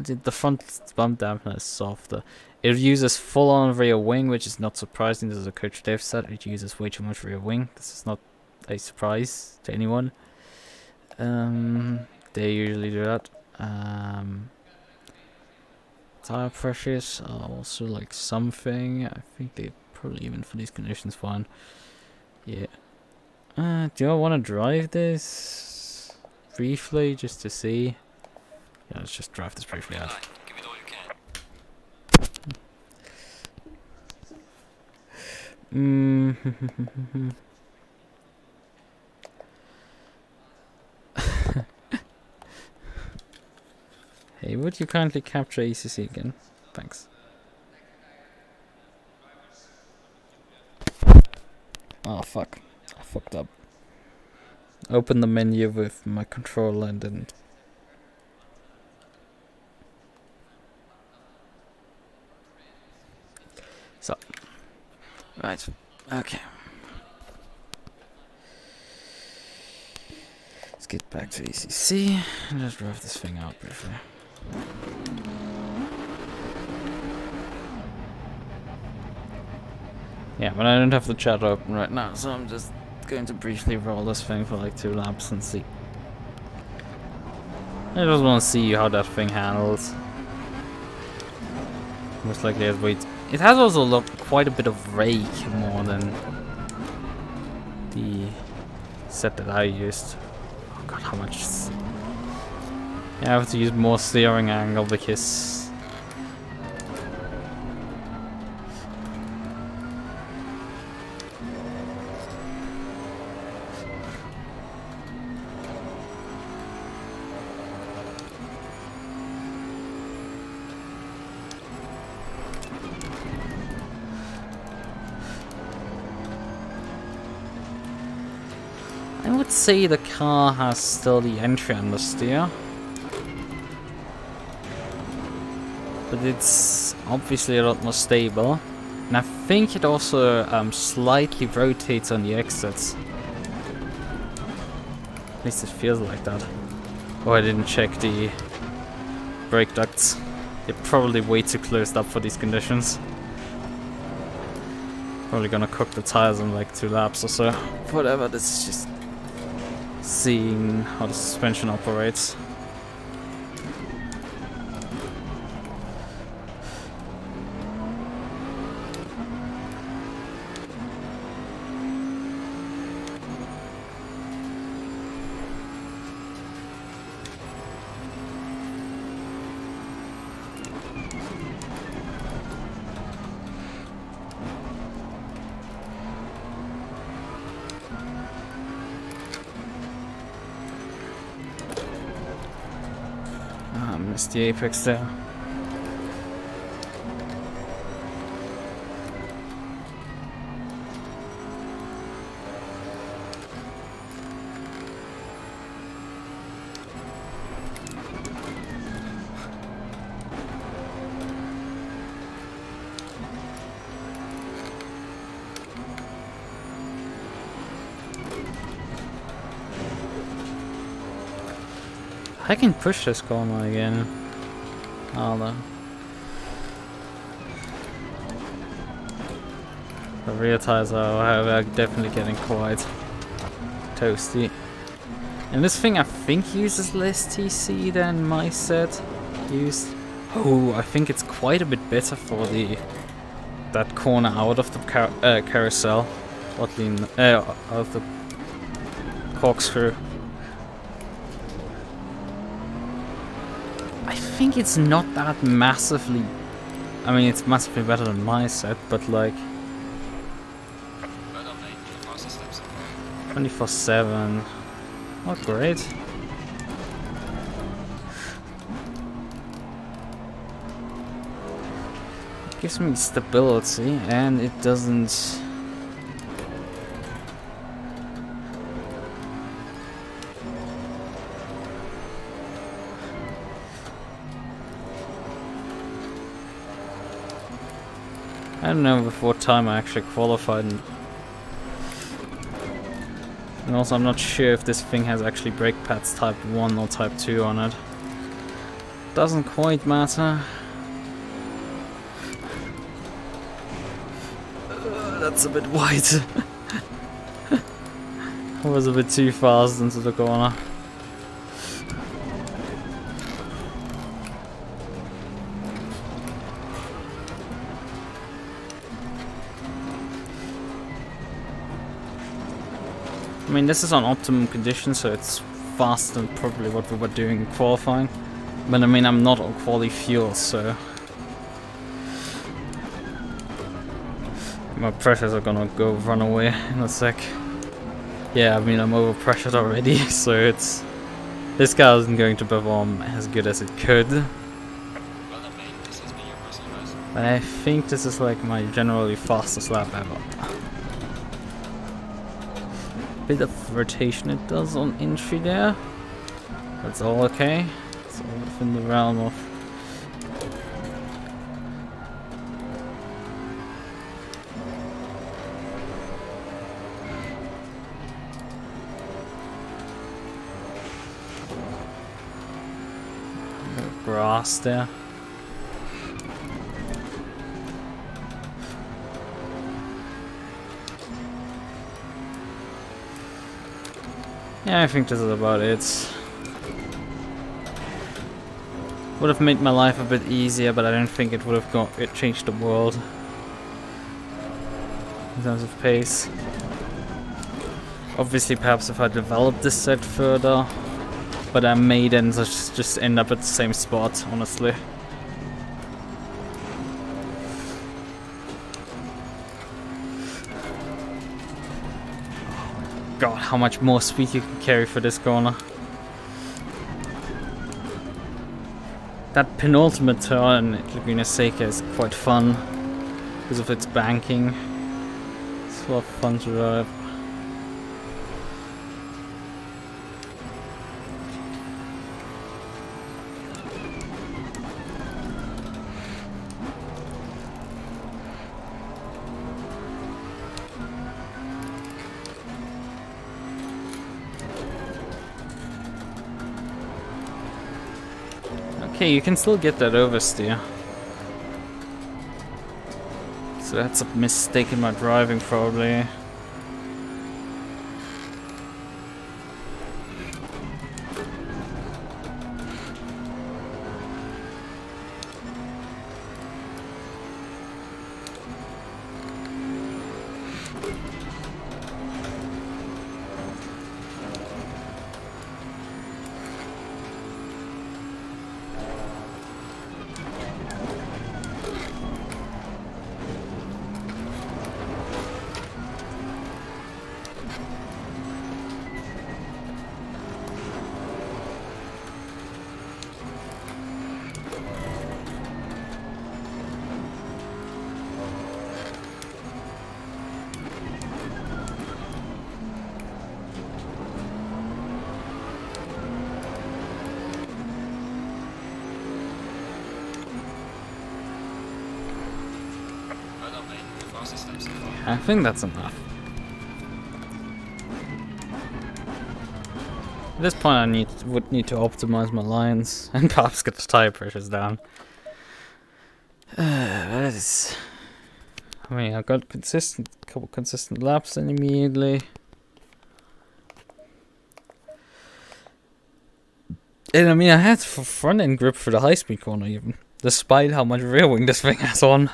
the front bump dampener is softer. It uses full-on rear wing, which is not surprising. This is a Coach Dev set. It uses way too much rear wing. This is not a surprise to anyone. They usually do that. Tire pressures are also like something. I think they probably even for these conditions fine. Yeah. Do I want to drive this briefly just to see? Yeah, let's just drive this briefly out. Give it all you can. Hey, would you kindly capture ACC again? Thanks. Oh fuck, I fucked up. Open the menu with my controller and didn't. So, right, okay. Let's get back to ACC and just drive this thing out briefly. Yeah, but I don't have the chat open right now, so I'm just going to briefly roll this thing for like 2 laps and see. I just want to see how that thing handles. Most likely has weight. It has also quite a bit of rake more than the set that I used. Oh god, how much? Yeah, I have to use more steering angle because I would say the car has still the entry understeer, but it's obviously a lot more stable, and I think it also slightly rotates on the exits. At least it feels like that. Oh, I didn't check the brake ducts. They're probably way too closed up for these conditions. Probably gonna cook the tires in like 2 laps or so. Whatever, this is just seeing how the suspension operates. Missed the apex there. I can push this corner again. Oh no. The rear tires are definitely getting quite toasty. And this thing I think uses less TC than my set used. Oh, I think it's quite a bit better for that corner out of the carousel. Boatley, out of the corkscrew. I think it's not that massively. I mean, it's massively better than my set, but like 24/7. Not great. It gives me stability, and it doesn't. I don't know with what time I actually qualified, and also I'm not sure if this thing has actually brake pads type 1 or type 2 on it. Doesn't quite matter. That's a bit wide. I was a bit too fast into the corner. I mean, this is on optimum conditions, so it's faster than probably what we were doing in qualifying. But I mean, I'm not on Qualy fuel, so my pressures are gonna go run away in a sec. Yeah, I mean, I'm overpressured already, so it's this car isn't going to perform as good as it could. But I think this is like my generally fastest lap ever. Bit of rotation it does on entry there. That's all okay. It's all within the realm of grass there. Yeah, I think this is about it. Would have made my life a bit easier, but I don't think it would have changed the world in terms of pace. Obviously, perhaps if I developed this set further, but I may then just end up at the same spot, honestly. God, how much more speed you can carry for this corner. That penultimate turn at Laguna Seca is quite fun because of its banking. It's a lot of fun to drive. Okay, you can still get that oversteer. So that's a mistake in my driving, probably. Well done, mate. The fastest lap so far. I think that's enough. At this point, I would need to optimize my lines and perhaps get the tire pressures down. That is. I mean, I got couple consistent laps then immediately. And I mean, I had front end grip for the high speed corner even, despite how much rear wing this thing has on.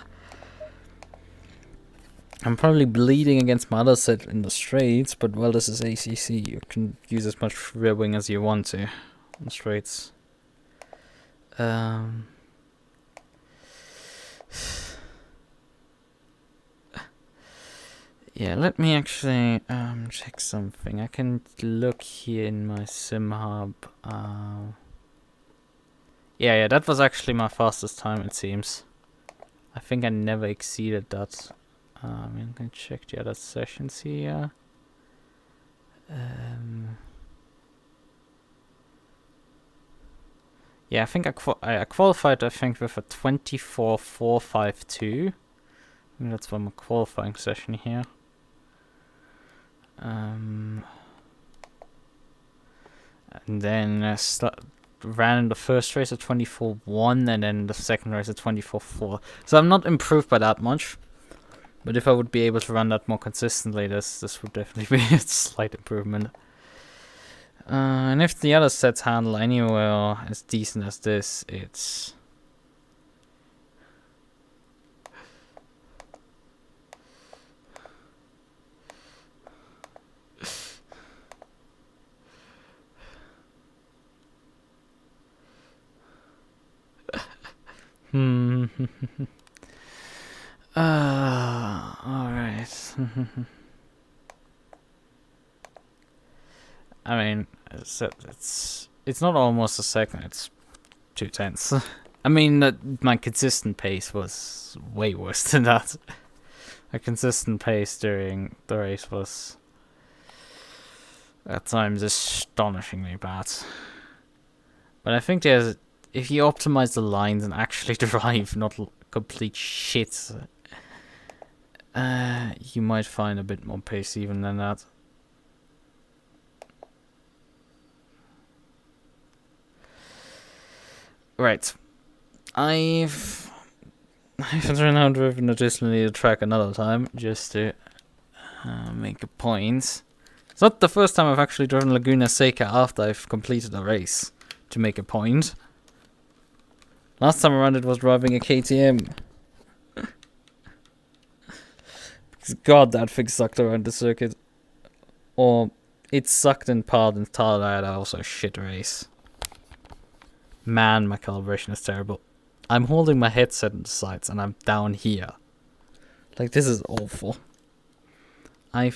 I'm probably bleeding against my other set in the straights, but well, this is ACC. You can use as much rear wing as you want to on straights. Yeah, let me actually check something. I can look here in my sim hub. Yeah, that was actually my fastest time, it seems. I think I never exceeded that. I'm gonna check the other sessions here. Yeah, I think I qualified, I think, with a 24.452. I think that's from a qualifying session here. And then ran in the first race at 24.1 and then the second race at 24.4. So I'm not improved by that much. But if I would be able to run that more consistently, this would definitely be a slight improvement. And if the other sets handle anywhere as decent as this, it's... Alright. I mean, it's not almost a second, it's 2/10. I mean, my consistent pace was way worse than that. My consistent pace during the race was at times astonishingly bad. But I think if you optimize the lines and actually drive, not complete shit, you might find a bit more pace even than that. Right. I've now driven additionally the track another time just to make a point. It's not the first time I've actually driven Laguna Seca after I've completed a race to make a point. Last time around it was driving a KTM. Because God, that thing sucked around the circuit. Or it sucked in part and thought I had also a shit race. Man, my calibration is terrible. I'm holding my headset on the sides and I'm down here. Like, this is awful. Let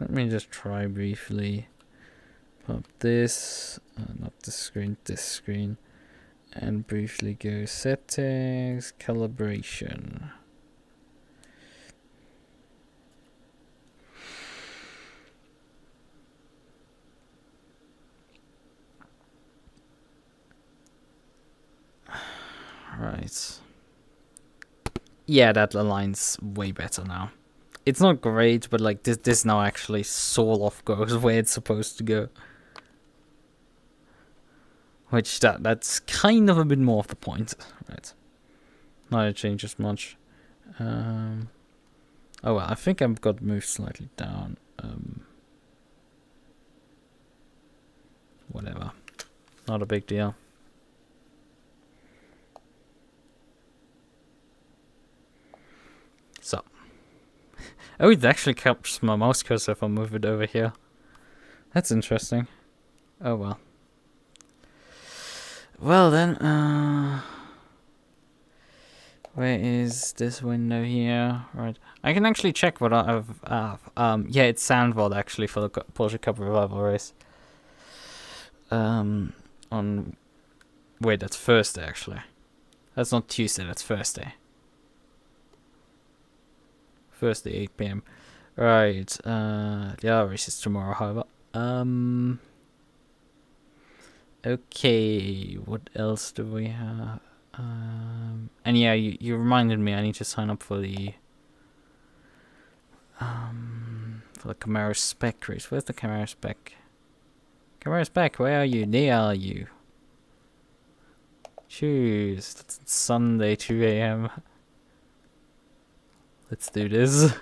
me just try briefly. Pop this. Not this screen. And briefly go settings, calibration. Right. Yeah, that aligns way better now. It's not great, but like this now actually sort of goes where it's supposed to go. Which that's kind of a bit more of the point, right? Not it changes much. Oh well, I think I've got moved slightly down. Whatever, not a big deal. So, oh, it actually captures my mouse cursor if I move it over here. That's interesting. Oh well. Well then, where is this window here? Right, I can actually check what I've. Yeah, it's Sandvold actually for the Porsche Cup Revival race. On wait, that's Thursday actually. That's not Tuesday. That's Thursday. Thursday 8 p.m. Right. Yeah, race is tomorrow. However. Okay, what else do we have? And yeah, you reminded me I need to sign up for the Camaro spec race. Where's the Camaro spec? Camaro spec, where are you? There are you. Choose. That's Sunday 2 a.m. Let's do this.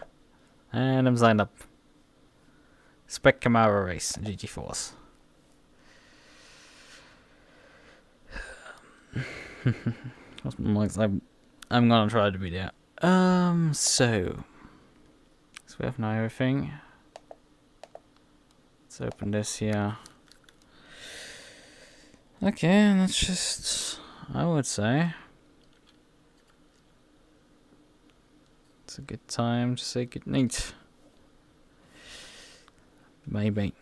And I'm signed up. Spec Camaro race, GT Force. I'm gonna try to be there. So we have now everything. Let's open this here. Okay, and let's just, I would say, it's a good time to say goodnight. Maybe.